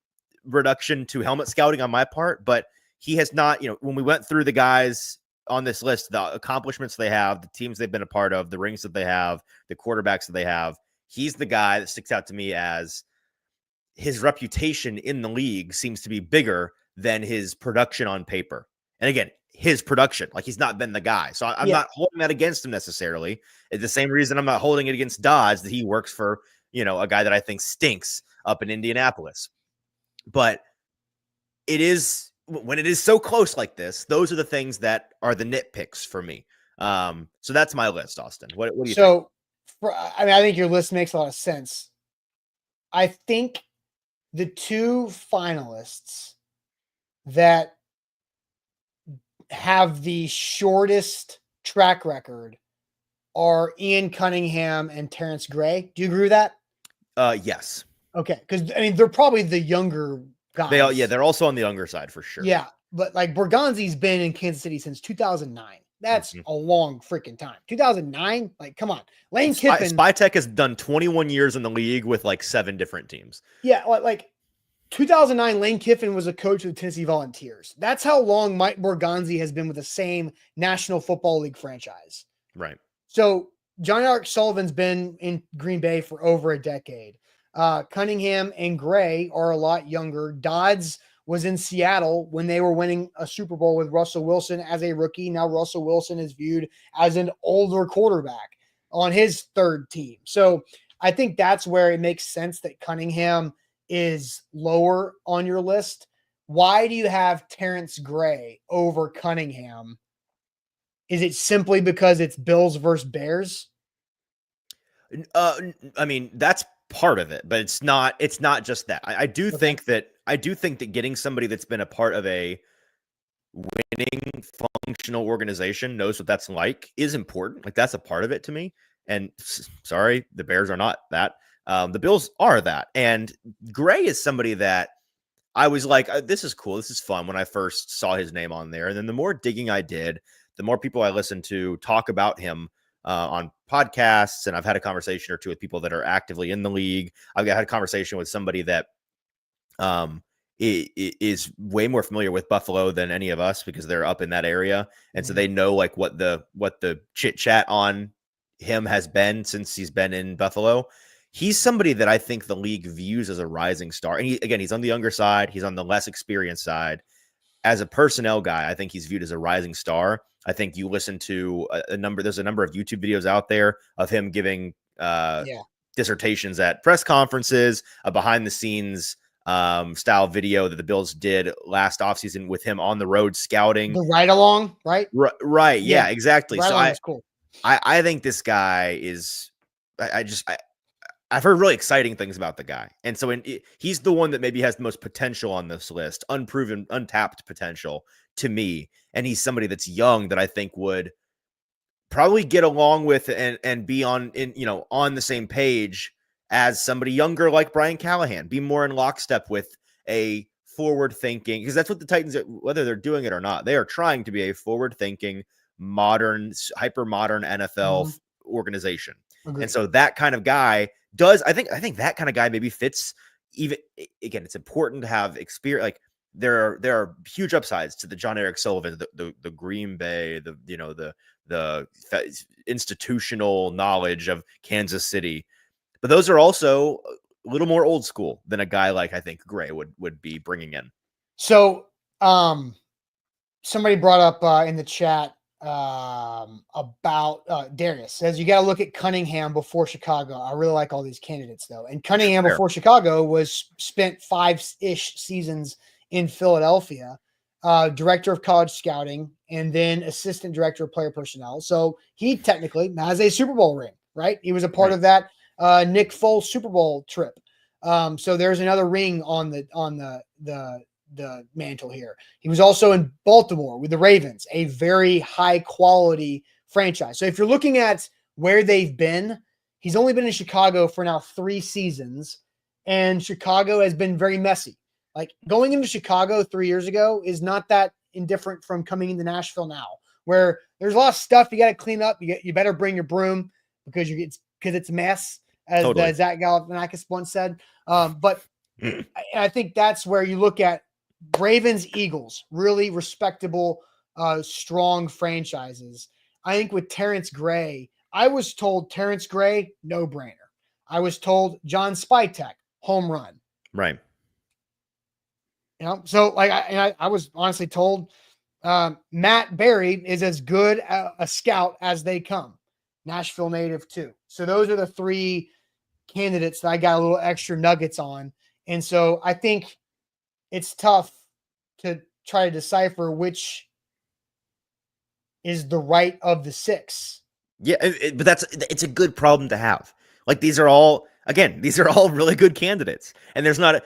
Speaker 2: reduction to helmet scouting on my part, but he has not, when we went through the guys on this list, the accomplishments they have, the teams they've been a part of, the rings that they have, the quarterbacks that they have, he's the guy that sticks out to me as his reputation in the league seems to be bigger than his production on paper. And again, his production, like he's not been the guy. So I'm not holding that against him necessarily. It's the same reason I'm not holding it against Dodds, that he works for, a guy that I think stinks up in Indianapolis. But it is, when it is so close like this, those are the things that are the nitpicks for me. So that's my list, Austin. What do you think?
Speaker 1: I think your list makes a lot of sense. I think the 2 finalists that have the shortest track record are Ian Cunningham and Terrence Gray. Do you agree with that?
Speaker 2: Yes.
Speaker 1: Okay, because they're probably the younger guys.
Speaker 2: They're also on the younger side for sure.
Speaker 1: Yeah, but like Borgonzi's been in Kansas City since 2009. That's a long freaking time. 2009, like come on, Lane Kiffin.
Speaker 2: Spytek has done 21 years in the league with like 7 different teams.
Speaker 1: Yeah, like 2009, Lane Kiffin was a coach of the Tennessee Volunteers. That's how long Mike Borgonzi has been with the same National Football League franchise.
Speaker 2: Right.
Speaker 1: So John Eric Sullivan's been in Green Bay for over a decade. Cunningham and Gray are a lot younger. Dodds was in Seattle when they were winning a Super Bowl with Russell Wilson as a rookie. Now Russell Wilson is viewed as an older quarterback on his 3rd team. So I think that's where it makes sense that Cunningham is lower on your list. Why do you have Terrence Gray over Cunningham? Is it simply because it's Bills versus Bears?
Speaker 2: I mean, that's part of it, but it's not just that. I do think that getting somebody that's been a part of a winning functional organization, knows what that's like, is important. Like that's a part of it to me. And sorry, the Bears are not that. The Bills are that. And Gray is somebody that I was like, this is cool. This is fun when I first saw his name on there. And then the more digging I did, the more people I listened to talk about him on podcasts. And I've had a conversation or two with people that are actively in the league. I've had a conversation with somebody that is way more familiar with Buffalo than any of us because they're up in that area. And so they know like what the chit chat on him has been since he's been in Buffalo. He's somebody that I think the league views as a rising star. And he's on the younger side. He's on the less experienced side. As a personnel guy, I think he's viewed as a rising star. I think you listen to there's a number of YouTube videos out there of him giving dissertations at press conferences, a behind the scenes style video that the Bills did last offseason with him on the road scouting.
Speaker 1: The ride along, right?
Speaker 2: Right. Yeah, exactly. So
Speaker 1: cool.
Speaker 2: I think this guy is, I've heard really exciting things about the guy. And so he's the one that maybe has the most potential on this list, unproven, untapped potential to me. And he's somebody that's young that I think would probably get along with and be on the same page as somebody younger like Brian Callahan, be more in lockstep with a forward thinking, because that's what the Titans, whether they're doing it or not, they are trying to be a forward thinking, modern, hyper modern NFL organization. Agreed. And so that kind of guy I think that kind of guy maybe fits. Even again, it's important to have experience. Like there are huge upsides to the John Eric Sullivan, the Green Bay, the institutional knowledge of Kansas City. But those are also little more old school than a guy like I think Gray would be bringing in.
Speaker 1: So, somebody brought up in the chat about Darius says you got to look at Cunningham before Chicago. I really like all these candidates though, and Cunningham before Chicago was spent 5-ish seasons in Philadelphia, director of college scouting, and then assistant director of player personnel. So he technically has a Super Bowl ring, right? He was a part of that Nick Foles Super Bowl trip. So there's another ring on the mantle here. He was also in Baltimore with the Ravens, a very high quality franchise. So if you're looking at where they've been, he's only been in Chicago for now 3 seasons, and Chicago has been very messy. Like going into Chicago 3 years ago is not that indifferent from coming into Nashville now, where there's a lot of stuff you got to clean up. You better bring your broom because it's a mess, as Zach Galifianakis once said. But I think that's where you look at Ravens, Eagles, really respectable, strong franchises. I think with Terrence Gray, I was told Terrence Gray, no brainer. I was told John Spytek, home run.
Speaker 2: Right.
Speaker 1: You know, so like I was honestly told Matt Berry is as good a scout as they come. Nashville native too. So those are the 3 candidates that I got a little extra nuggets on. And so I think it's tough to try to decipher which is the right of the 6.
Speaker 2: Yeah, but it's a good problem to have. Like these are all really good candidates. And there's not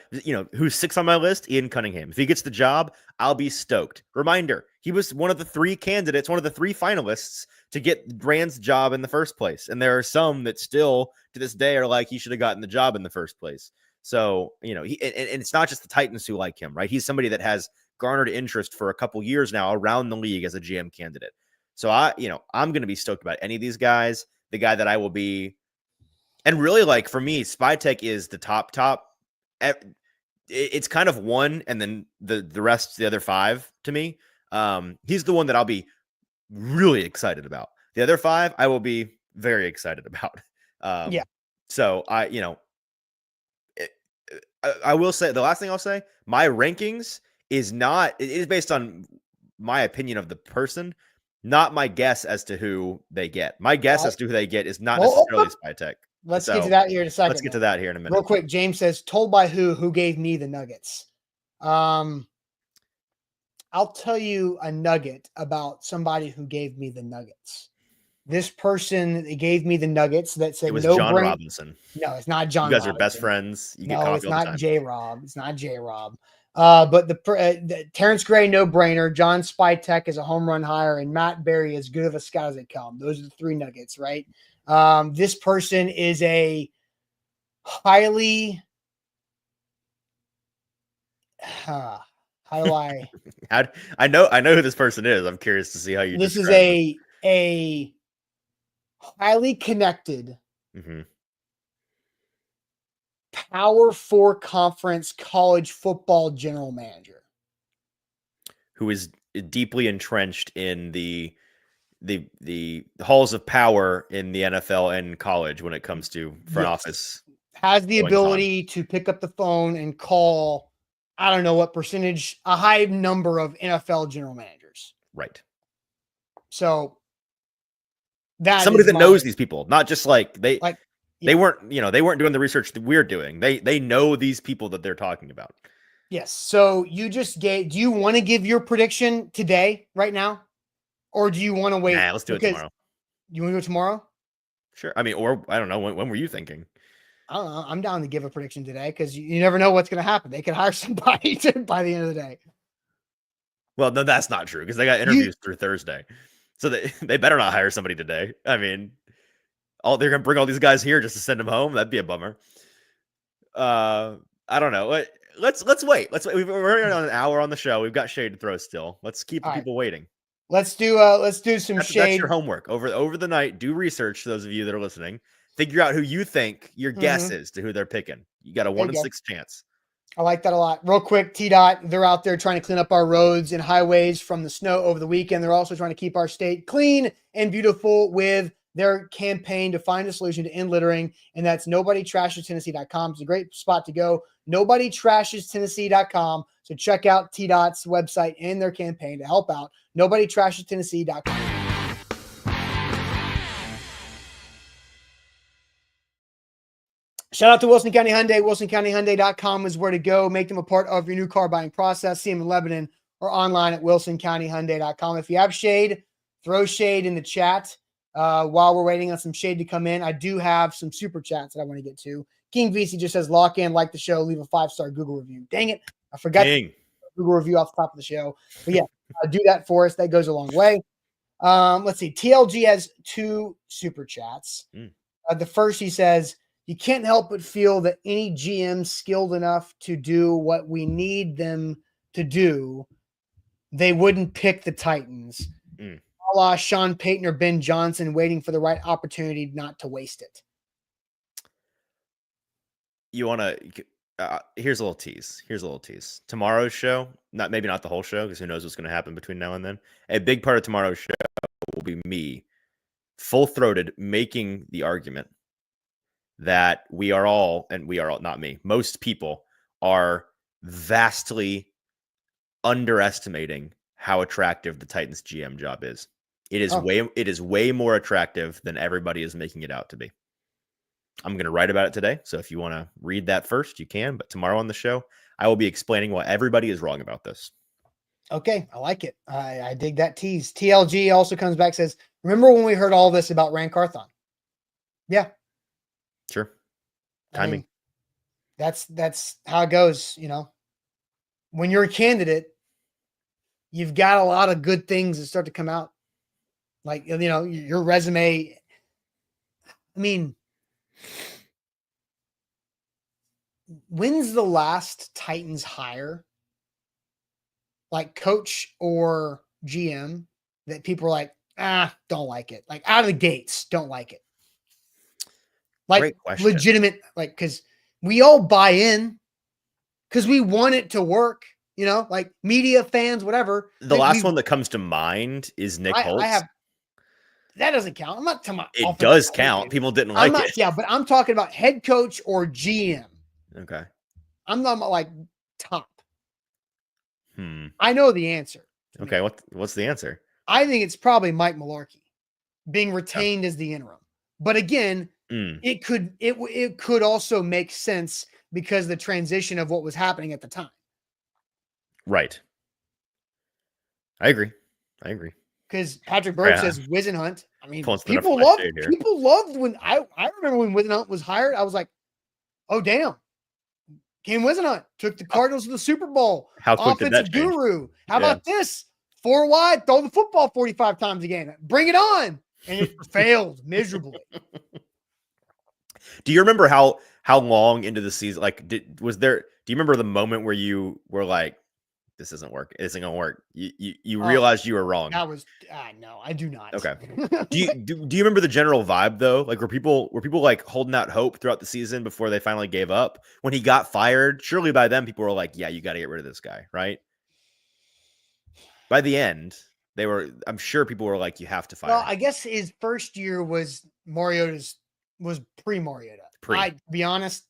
Speaker 2: who's 6 on my list? Ian Cunningham. If he gets the job, I'll be stoked. Reminder, he was one of the 3 candidates, one of the 3 finalists to get Rand's job in the first place. And there are some that still to this day are like he should have gotten the job in the first place. So, and it's not just the Titans who like him, right? He's somebody that has garnered interest for a couple years now around the league as a GM candidate. So I'm going to be stoked about any of these guys. The guy that I will be, and really like for me, Spytek is the top. It's kind of one, and then the rest, the other 5 to me. He's the one that I'll be really excited about. The other 5, I will be very excited about. Yeah. So I will say the last thing I'll say, my rankings it is based on my opinion of the person, not my guess as to who they get. My guess as to who they get is not necessarily Spytek.
Speaker 1: Let's get to that here in a second.
Speaker 2: Let's get to that here in a minute.
Speaker 1: Real quick, James says, told by who gave me the nuggets. I'll tell you a nugget about somebody who gave me the nuggets. This person gave me the nuggets that said,
Speaker 2: it was John Robinson.
Speaker 1: No, it's not John.
Speaker 2: You guys
Speaker 1: Robinson.
Speaker 2: are best friends. You get
Speaker 1: no,
Speaker 2: coffee
Speaker 1: it's
Speaker 2: all the
Speaker 1: not
Speaker 2: time.
Speaker 1: J-Rob. It's not J-Rob. But the Terrence Gray, no brainer. John Spytek is a home run hire, and Matt Berry as good of a scout as they come. Those are the 3 nuggets, right? This person is a highly how do I
Speaker 2: I know who this person is. I'm curious to see how you
Speaker 1: this is
Speaker 2: describe
Speaker 1: a highly connected Power 4 conference college football general manager
Speaker 2: who is deeply entrenched in the halls of power in the NFL and college when it comes to front office.
Speaker 1: Has the ability to pick up the phone and call, I don't know what percentage, a high number of NFL general managers.
Speaker 2: Right.
Speaker 1: So that
Speaker 2: somebody that knows these people, not just like they weren't doing the research that we're doing. They know these people that they're talking about.
Speaker 1: Yes. So you just do you want to give your prediction today, right now? Or do you want to wait?
Speaker 2: Nah, let's do it tomorrow.
Speaker 1: You want to do it tomorrow?
Speaker 2: Sure. I mean, or I don't know. When were you thinking?
Speaker 1: I don't know. I'm down to give a prediction today because you never know what's going to happen. They could hire somebody by the end of the day.
Speaker 2: Well, no, that's not true because they got interviews through Thursday. So they better not hire somebody today. I mean, they're going to bring all these guys here just to send them home. That'd be a bummer. I don't know. Let's wait. We're already on an hour on the show. We've got shade to throw still. Let's keep people waiting.
Speaker 1: Let's do some shade.
Speaker 2: That's your homework over the night. Do research. Those of you that are listening, figure out who you think your guess is to who they're picking. You got a 1 in 6 chance.
Speaker 1: I like that a lot. Real quick, T-Dot, they're out there trying to clean up our roads and highways from the snow over the weekend. They're also trying to keep our state clean and beautiful with their campaign to find a solution to end littering, and that's nobodytrashestennessee.com. It's a great spot to go. Nobodytrashestennessee.com. So check out T-Dot's website and their campaign to help out. Nobodytrashestennessee.com. Shout out to Wilson County Hyundai. WilsonCountyHyundai.com is where to go. Make them a part of your new car buying process. See them in Lebanon or online at WilsonCountyHyundai.com. If you have shade, throw shade in the chat while we're waiting on some shade to come in. I do have some super chats that I want to get to. King VC just says, lock in, like the show, leave a 5-star Google review. Dang it. I forgot to Google review off the top of the show. But yeah, do that for us. That goes a long way. Let's see. TLG has 2 super chats. The first, he says, you can't help but feel that any GM skilled enough to do what we need them to do, they wouldn't pick the Titans. A la Sean Payton or Ben Johnson, waiting for the right opportunity not to waste it.
Speaker 2: You want to here's a little tease. Tomorrow's show, maybe not the whole show, because who knows what's going to happen between now and then. A big part of tomorrow's show will be me full-throated making the argument that not me, most people are vastly underestimating how attractive the Titans GM job is. It is way more attractive than everybody is making it out to be. I'm going to write about it today. So if you want to read that first, you can. But tomorrow on the show, I will be explaining why everybody is wrong about this. Okay. I like it. I dig that tease. TLG also comes back, says, remember when we heard all this about Ran Carthon? Yeah. Sure. Timing. I mean, that's how it goes. When you're a candidate, you've got a lot of good things that start to come out. Like, your resume. I mean, when's the last Titans hire, like coach or GM, that people are like, don't like it. Like out of the gates, don't like it. Like legitimate, like, because we all buy in because we want it to work, like media fans, whatever. The last one that comes to mind is Nick Holtz. That doesn't count. I'm not talking about it. Does count. People didn't like it. Yeah, but I'm talking about head coach or GM. Okay. I'm not about like top. I know the answer. Okay. What's the answer? I think it's probably Mike Mularkey being retained as the interim. But again, it could also make sense because of the transition of what was happening at the time. Right. I agree. Because Patrick Bird says Wisenhunt. I mean, people loved when I remember when Wisenhunt was hired. I was like, oh damn, Cam Wisenhunt took the Cardinals to the Super Bowl. How quick did that change? Offensive guru. How about this? 4 wide, throw the football 45 times a game. Bring it on. And it failed miserably. Do you remember how long into the season? Like, do you remember the moment where you were like, this isn't working. It isn't going to work. You realized you were wrong. That was no, I do not. Okay. Do you remember the general vibe though? Like were people like holding out hope throughout the season before they finally gave up? When he got fired, surely by then people were like, yeah, you got to get rid of this guy, right? By the end, I'm sure people were like, you have to fire him. I guess his first year was pre-Mariota. To be honest,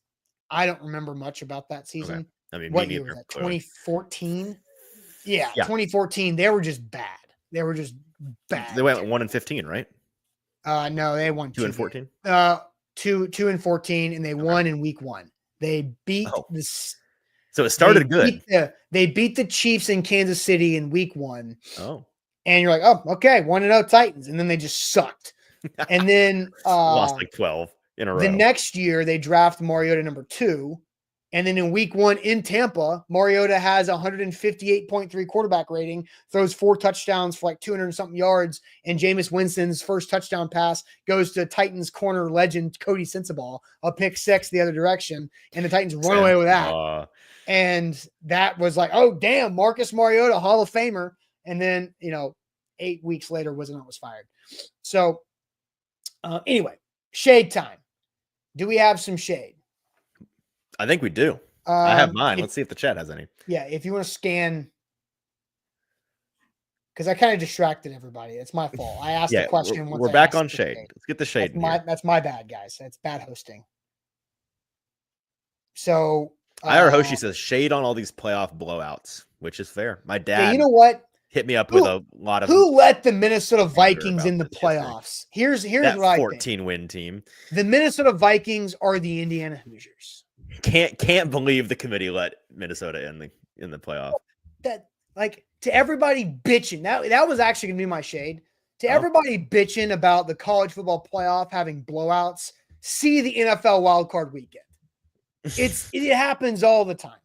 Speaker 2: I don't remember much about that season. Okay. I mean, what year was that? 2014? Yeah, 2014. They were just bad. They went 1-15, right? No, they won 2-14. 2-14, and they won in week 1. They beat this. So it started good. They beat the Chiefs in Kansas City in week 1. Oh, and you're like, oh, okay, 1-0 Titans, and then they just sucked. And then lost like 12 in a row. The next year, they draft Mariota number 2. And then in week 1 in Tampa, Mariota has 158.3 quarterback rating, throws 4 touchdowns for like 200 and something yards. And Jameis Winston's first touchdown pass goes to Titans corner legend Cody Sensabaugh, a pick 6 the other direction. And the Titans run away with that. And that was like, oh, damn, Marcus Mariota, Hall of Famer. And then, 8 weeks later, Wisenhunt was fired. So anyway, shade time. Do we have some shade? I think we do. I have mine. Let's see if the chat has any. Yeah, if you want to scan
Speaker 1: because I kind of distracted everybody. It's my fault. I asked the question.
Speaker 2: We're back on shade. Let's get the shade.
Speaker 1: That's my bad, guys. That's bad hosting. So
Speaker 2: IR Hoshi says shade on all these playoff blowouts, which is fair. My dad,
Speaker 1: yeah, you know what?
Speaker 2: Hit me up with a lot of
Speaker 1: who let the Minnesota Vikings in the playoffs. Here's
Speaker 2: that
Speaker 1: what
Speaker 2: 14 win team.
Speaker 1: The Minnesota Vikings are the Indiana Hoosiers.
Speaker 2: Can't believe the committee let Minnesota in the playoff.
Speaker 1: That like to everybody bitching. That was actually gonna be my shade. To everybody bitching about the college football playoff having blowouts, see the NFL wildcard weekend. It happens all the time.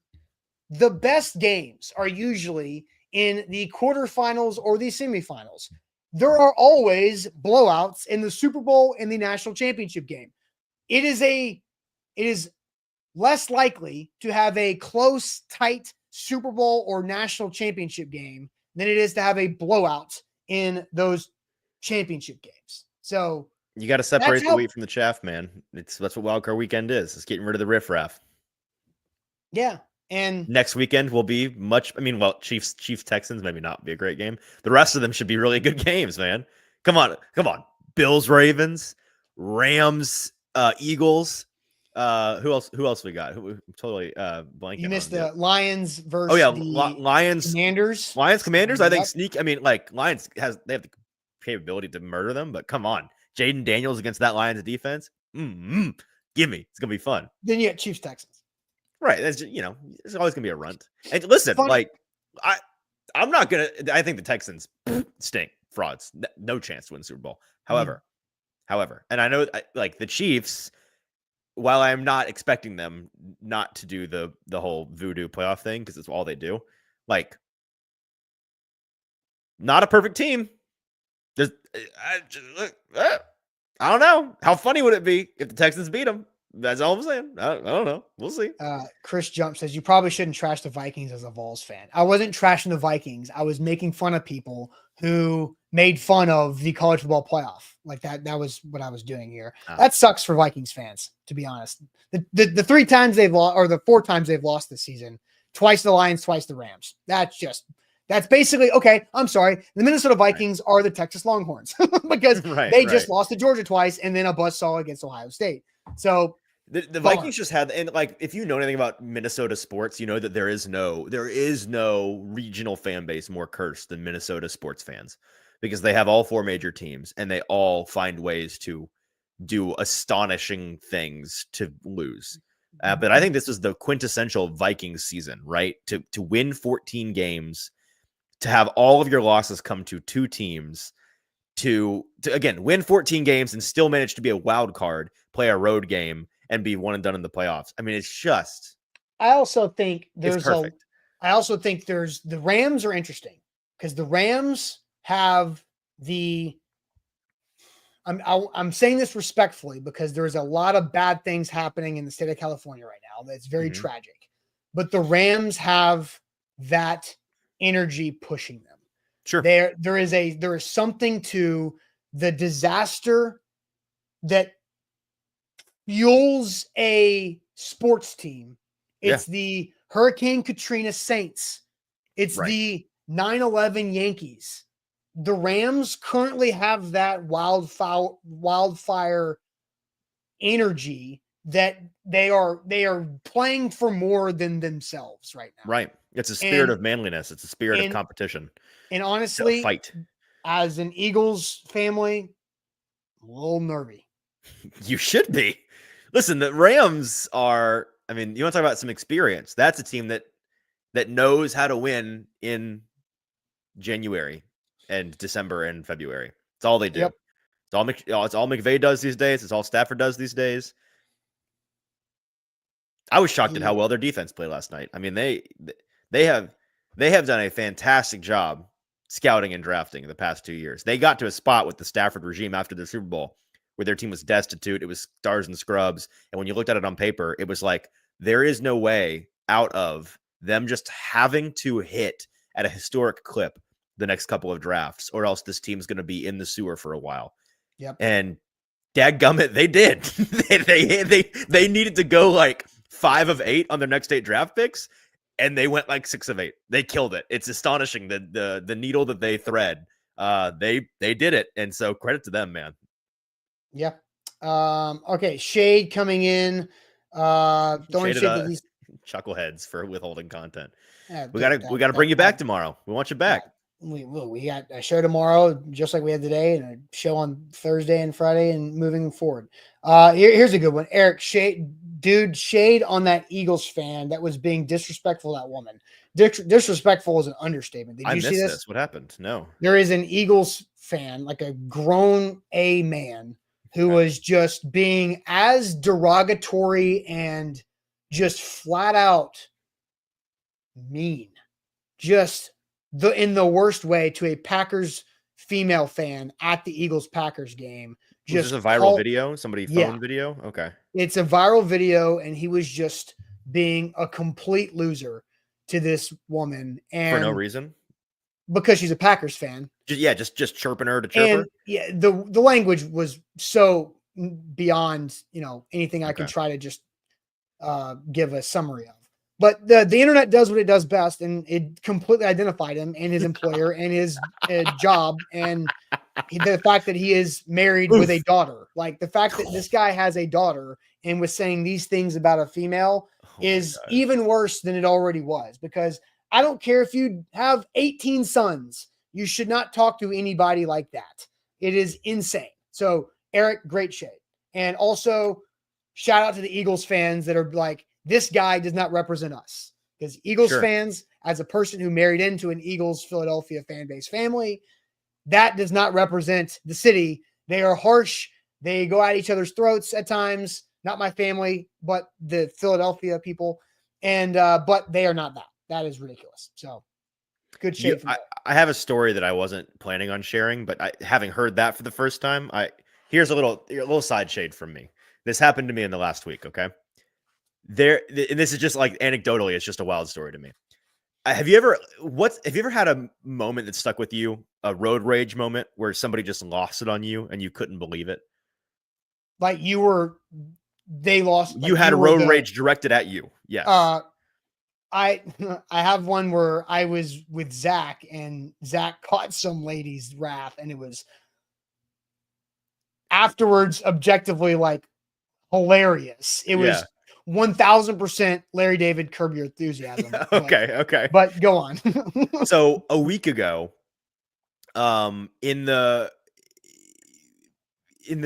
Speaker 1: The best games are usually in the quarterfinals or the semifinals. There are always blowouts in the Super Bowl and the national championship game. It is less likely to have a close, tight Super Bowl or national championship game than it is to have a blowout in those championship games. So
Speaker 2: you got to separate the wheat from the chaff, man. That's what wildcard weekend is. It's getting rid of the riffraff.
Speaker 1: Yeah. And
Speaker 2: next weekend will be Chiefs Texans maybe not be a great game. The rest of them should be really good games, man. Come on. Bills Ravens, Rams, Eagles. Who else we got? Totally blanking.
Speaker 1: You missed the Lions versus
Speaker 2: Lions
Speaker 1: Commanders.
Speaker 2: Lions Commanders. I think Lions they have the capability to murder them, but come on, Jaden Daniels against that Lions defense. Give me, it's gonna be fun.
Speaker 1: Then you get Chiefs Texans.
Speaker 2: Right. That's just, there's always gonna be a runt. And listen, I'm not gonna. I think the Texans stink, frauds, no chance to win the Super Bowl. However, and I know like the Chiefs. While I'm not expecting them not to do the whole voodoo playoff thing because it's all they do, like not a perfect team. I don't know. How funny would it be if the Texans beat them? That's all I'm saying. I don't know. We'll see.
Speaker 1: Chris Jump says you probably shouldn't trash the Vikings as a Vols fan. I wasn't trashing the Vikings. I was making fun of people who made fun of the college football playoff. Like that was what I was doing here. That sucks for Vikings fans, to be honest. The 3 times they've lost, or the 4 times they've lost this season, twice the Lions, twice the Rams. That's basically okay. I'm sorry. The Minnesota Vikings are the Texas Longhorns because they just lost to Georgia twice and then a buzzsaw against Ohio State. So
Speaker 2: the Vikings just had, and like if you know anything about Minnesota sports, you know that there is no regional fan base more cursed than Minnesota sports fans because they have all 4 major teams and they all find ways to do astonishing things to lose. But I think this is the quintessential Vikings season, right? To win 14 games, to have all of your losses come to 2 teams, to again win 14 games and still manage to be a wild card, play a road game, and be one and done in the playoffs. I mean, it's just.
Speaker 1: I also think there's
Speaker 2: the
Speaker 1: Rams are interesting because the Rams have I'm saying this respectfully because there's a lot of bad things happening in the state of California right now. That's very tragic, but the Rams have that energy pushing them.
Speaker 2: Sure.
Speaker 1: There is something to the disaster that fuels a sports team. It's the Hurricane Katrina Saints. It's the 9/11 Yankees. The Rams currently have that wildfire energy that they are playing for more than themselves right now.
Speaker 2: Right. It's a spirit of manliness. It's a spirit of competition.
Speaker 1: And honestly,
Speaker 2: fight.
Speaker 1: As an Eagles family, I'm a little nervy.
Speaker 2: You should be. Listen, the Rams are, you want to talk about some experience. That's a team that knows how to win in January and December and February. It's all they do.
Speaker 1: Yep.
Speaker 2: It's all McVay does these days. It's all Stafford does these days. I was shocked at how well their defense played last night. I mean, they have done a fantastic job scouting and drafting in the past 2 years. They got to a spot with the Stafford regime after the Super Bowl where their team was destitute. It was stars and scrubs. And when you looked at it on paper, it was like, there is no way out of them just having to hit at a historic clip the next couple of drafts, or else this team's going to be in the sewer for a while.
Speaker 1: Yep.
Speaker 2: And dadgummit, they did. they needed to go like 5 of 8 on their next 8 draft picks. and they went like 6 of 8. They killed it. It's astonishing the needle that they thread. They did it, and so credit to them, man.
Speaker 1: Yeah. Okay. Shade coming in. Throwing
Speaker 2: Shaded
Speaker 1: shade to these.
Speaker 2: chuckleheads for withholding content. We
Speaker 1: Dude,
Speaker 2: gotta bring you back tomorrow. We want you back.
Speaker 1: We will. We got a show tomorrow, just like we had today, and a show on Thursday and Friday, and moving forward. Here's a good one. Eric, shade on that Eagles fan that was being disrespectful to that woman. Disrespectful is an understatement. Did
Speaker 2: I
Speaker 1: you see
Speaker 2: missed
Speaker 1: this?
Speaker 2: this. What happened? No.
Speaker 1: There is an Eagles fan, like a grown A man, who was just being as derogatory and just flat out mean, just in the worst way, to a Packers female fan at the Eagles Packers game.
Speaker 2: Was this a viral video? Somebody phone video? Okay.
Speaker 1: It's a viral video, and he was just being a complete loser to this woman, and
Speaker 2: For no reason?
Speaker 1: because she's a Packers fan.
Speaker 2: Just chirping her to chirp her.
Speaker 1: And yeah, the language was so beyond, anything I can try to just give a summary of. But the internet does what it does best, and it completely identified him and his employer and his job, and the fact that he is married with a daughter. Like, the fact that this guy has a daughter and was saying these things about a female is even worse than it already was, because I don't care if you have 18 sons, you should not talk to anybody like that. It is insane. So, Eric, great shade. And also, shout out to the Eagles fans that are like, this guy does not represent us. Because Eagles fans, as a person who married into an Eagles Philadelphia fan base family, that does not represent the city. They are harsh. They go at each other's throats at times. Not my family, but the Philadelphia people. And but they are not that. That is ridiculous. So good shade.
Speaker 2: I have a story that I wasn't planning on sharing, but having heard that for the first time, here's a little side shade from me. This happened to me in the last week. Okay. And this is just like anecdotally, it's just a wild story to me. Have you ever had a moment that stuck with you, a road rage moment where somebody just lost it on you and you couldn't believe it?
Speaker 1: Like they lost.
Speaker 2: You had a road rage directed at you. Yes.
Speaker 1: I have one where I was with Zach, and Zach caught some lady's wrath, and it was afterwards objectively like hilarious. It was 1000% Larry David, Curb Your Enthusiasm.
Speaker 2: Okay.
Speaker 1: But go on.
Speaker 2: So a week ago, in the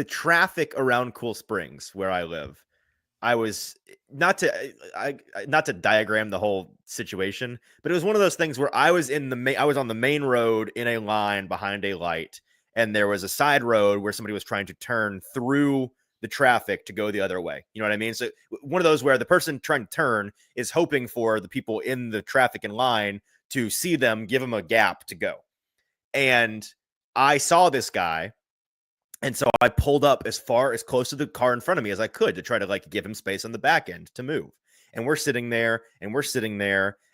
Speaker 2: traffic around Cool Springs where I live, I was not to diagram the whole situation, but it was one of those things where I was on the main road in a line behind a light, and there was a side road where somebody was trying to turn through the traffic to go the other way. You know what I mean? So one of those where the person trying to turn is hoping for the people in the traffic in line to see them, give them a gap to go. And I saw this guy. And so I pulled up as close to the car in front of me as I could to try to like give him space on the back end to move. And we're sitting there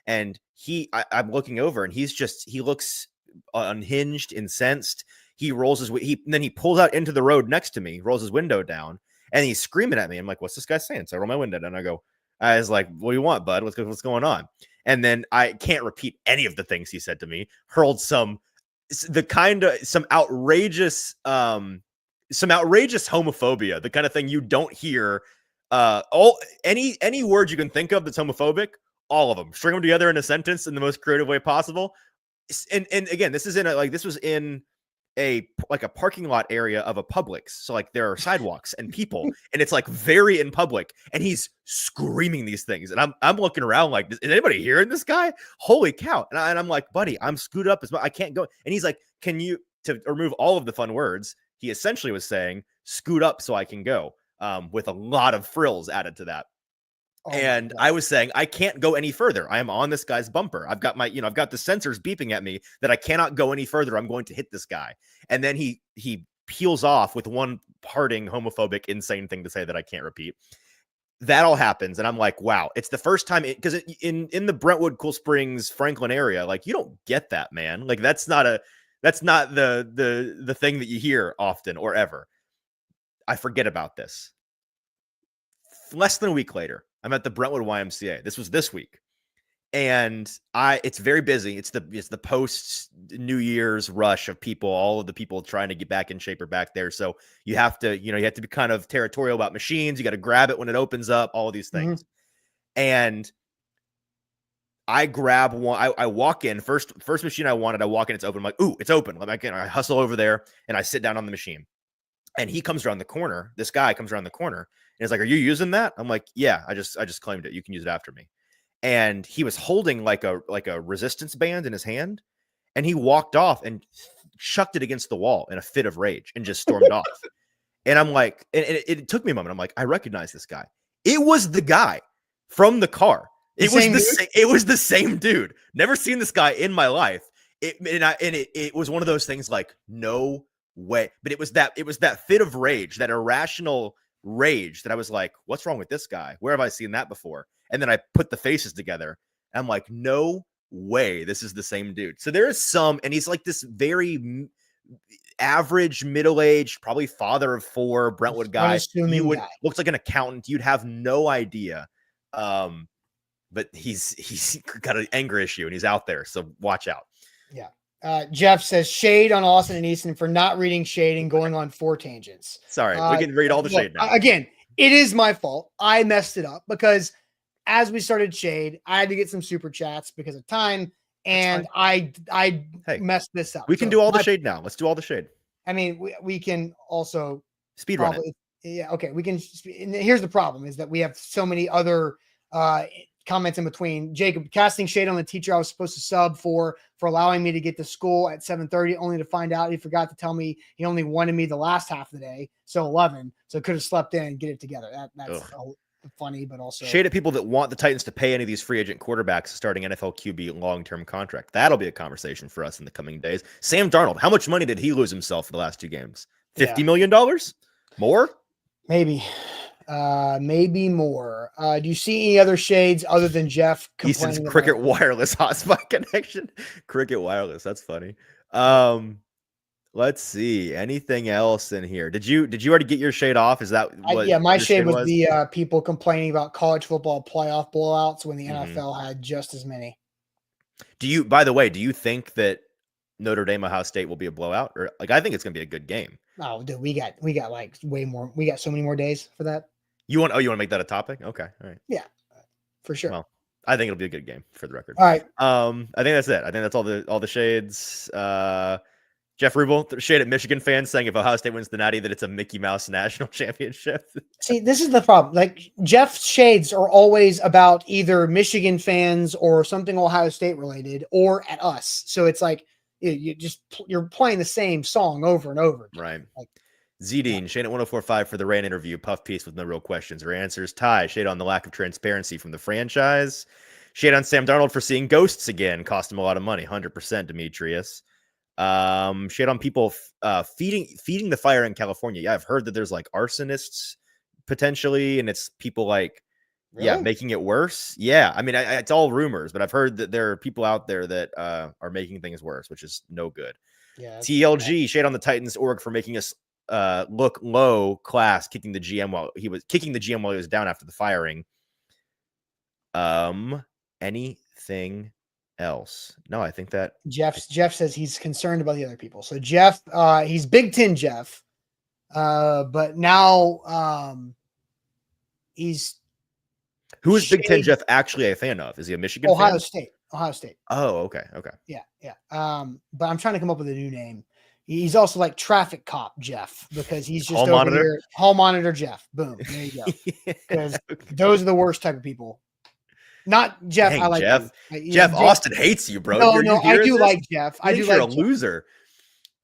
Speaker 2: and I'm looking over, and he looks unhinged, incensed. He rolls then he pulls out into the road next to me, rolls his window down, and he's screaming at me. I'm like, what's this guy saying? So I roll my window down, and I was like, what do you want, bud? What's going on? And then I can't repeat any of the things he said to me, hurled some outrageous homophobia, the kind of thing you don't hear. Any word you can think of that's homophobic, all of them, string them together in a sentence in the most creative way possible. And again, this was in a parking lot area of a Publix, so like there are sidewalks and people, and it's like very in public, and he's screaming these things, and I'm looking around like, is anybody hearing this guy? Holy cow! And I'm like, buddy, I'm screwed up as much, I can't go. And he's like, can you, to remove all of the fun words, he essentially was saying, scoot up so I can go, with a lot of frills added to that. And I was saying, I can't go any further. I am on this guy's bumper. I've got I've got the sensors beeping at me that I cannot go any further. I'm going to hit this guy. And then he peels off with one parting homophobic, insane thing to say that I can't repeat. That all happens. And I'm like, wow, it's the first time, because in the Brentwood, Cool Springs, Franklin area, like, you don't get that, man. Like, that's not the thing that you hear often or ever. I forget about this. Less than a week later, I'm at the Brentwood YMCA. This was this week. And it's very busy. It's the post New Year's rush of people, all of the people trying to get back in shape are back there. So you have to be kind of territorial about machines. You got to grab it when it opens up, all of these things. And I grab one. I walk in first machine I wanted. I walk in, it's open. I'm like, ooh, it's open. I hustle over there and I sit down on the machine. And he comes around the corner. This guy comes around the corner and he's like, "Are you using that?" I'm like, "Yeah, I just claimed it. You can use it after me." And he was holding like a resistance band in his hand, and he walked off and chucked it against the wall in a fit of rage and just stormed off. And I'm like, and it took me a moment. I'm like, I recognize this guy. It was the guy from the car. It was the same dude. Never seen this guy in my life. It was one of those things like, no way. But it was that fit of rage, that irrational rage that I was like, what's wrong with this guy? Where have I seen that before? And then I put the faces together. And I'm like, no way, this is the same dude. So there is some, and he's like this very average, middle-aged, probably father of four, Brentwood guy. Looks like an accountant. You'd have no idea. But he's got an anger issue and he's out there. So watch out.
Speaker 1: Yeah. Jeff says shade on Austin and Easton for not reading shade and going on 4 tangents.
Speaker 2: Sorry, we can read all the shade now.
Speaker 1: Again, it is my fault. I messed it up because as we started shade, I had to get some super chats because of time, and I messed this up.
Speaker 2: We can do all the shade now. Let's do all the shade.
Speaker 1: I mean, we can also
Speaker 2: speed run it.
Speaker 1: Yeah, okay. We can. Here's the problem: is that we have so many other comments in between. Jacob casting shade on the teacher I was supposed to sub for allowing me to get to school at 7:30, only to find out he forgot to tell me he only wanted me the last half of the day, so 11. So could have slept in and get it together. That's funny, but also
Speaker 2: shade at people that want the Titans to pay any of these free agent quarterbacks starting NFL QB long-term contract. That'll be a conversation for us in the coming days. Sam Darnold, how much money did he lose himself for the last 2 games? $50 million? More?
Speaker 1: Maybe more. Do you see any other shades other than Jeff complaining?
Speaker 2: Easton's Cricket Wireless hotspot connection. Cricket Wireless. That's funny. Let's see. Anything else in here? Did you already get your shade off? Is that what?
Speaker 1: Yeah, my shade was the people complaining about college football playoff blowouts when the NFL had just as many.
Speaker 2: By the way, do you think that Notre Dame Ohio State will be a blowout? Or I think it's gonna be a good game.
Speaker 1: Oh, dude, we got like way more. We got so many more days for that.
Speaker 2: You want to make that a topic? Okay. All right.
Speaker 1: Yeah, for sure.
Speaker 2: Well, I think it'll be a good game for the record.
Speaker 1: All right.
Speaker 2: I think that's it. I think that's all the shades. Jeff Rubel, shade at Michigan fans saying if Ohio State wins the Natty, that it's a Mickey Mouse national championship.
Speaker 1: See, this is the problem. Like Jeff's shades are always about either Michigan fans or something Ohio State related, or at us. So it's like you're playing the same song over and over again.
Speaker 2: Right. Zedine, shade at 104.5 for the Ran interview. Puff piece with no real questions or answers. Ty, shade on the lack of transparency from the franchise. Shade on Sam Darnold for seeing ghosts again. Cost him a lot of money. 100%, Demetrius. Shade on people feeding the fire in California. Yeah, I've heard that there's like arsonists potentially, and it's people making it worse. Yeah, I mean, it's all rumors, but I've heard that there are people out there that are making things worse, which is no good. Yeah. TLG, shade on the Titans org for making us look low class, kicking the GM while he was down after the firing. Anything else? No, I think that
Speaker 1: Jeff says he's concerned about the other people. So Jeff, he's Big Ten Jeff, but now he's
Speaker 2: who is Big Ten Jeff actually a fan of? Is he a Michigan
Speaker 1: Ohio
Speaker 2: fan?
Speaker 1: State. Ohio State.
Speaker 2: Oh, okay.
Speaker 1: Yeah. But I'm trying to come up with a new name. He's also like traffic cop Jeff because he's just over here. Hall monitor Jeff. Boom. There you go. Because those are the worst type of people. Not Jeff.
Speaker 2: Dang,
Speaker 1: I like
Speaker 2: Jeff.
Speaker 1: Jeff.
Speaker 2: Austin hates you, bro.
Speaker 1: No, I do like Jeff.
Speaker 2: You're a loser.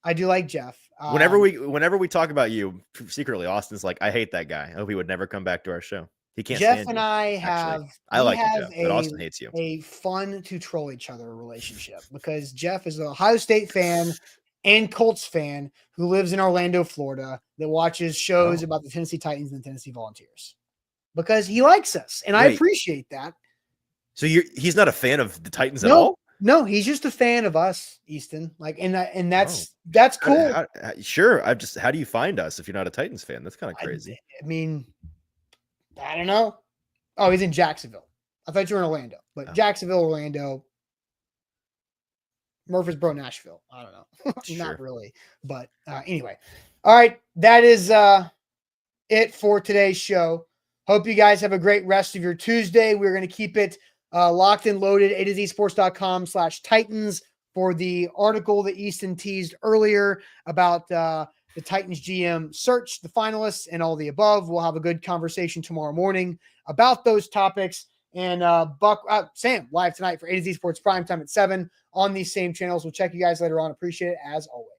Speaker 1: I do like Jeff.
Speaker 2: Whenever we talk about you secretly, Austin's like, I hate that guy. I hope he would never come back to our show. He can't.
Speaker 1: Jeff
Speaker 2: stand
Speaker 1: and
Speaker 2: you.
Speaker 1: I have.
Speaker 2: Actually, I like you, Jeff, but Austin hates you.
Speaker 1: A fun to troll each other relationship because Jeff is an Ohio State fan and Colts fan who lives in Orlando, Florida, that watches shows about the Tennessee Titans and the Tennessee Volunteers because he likes us, and I appreciate that.
Speaker 2: So he's not a fan of the Titans at all?
Speaker 1: No, he's just a fan of us, Easton. And that's cool.
Speaker 2: Sure. How do you find us if you're not a Titans fan? That's kind of crazy.
Speaker 1: I mean, I don't know. Oh, he's in Jacksonville. I thought you were in Orlando, but
Speaker 2: Oh.
Speaker 1: Jacksonville, Orlando, Murfreesboro, Nashville. I don't know.
Speaker 2: Sure.
Speaker 1: Not really. But anyway. All right. That is it for today's show. Hope you guys have a great rest of your Tuesday. We're going to keep it locked and loaded. A2Zsports.com/Titans for the article that Easton teased earlier about the Titans GM search, the finalists, and all the above. We'll have a good conversation tomorrow morning about those topics. And Sam, live tonight for A2Z Sports Primetime at 7 on these same channels. We'll check you guys later on. Appreciate it as always.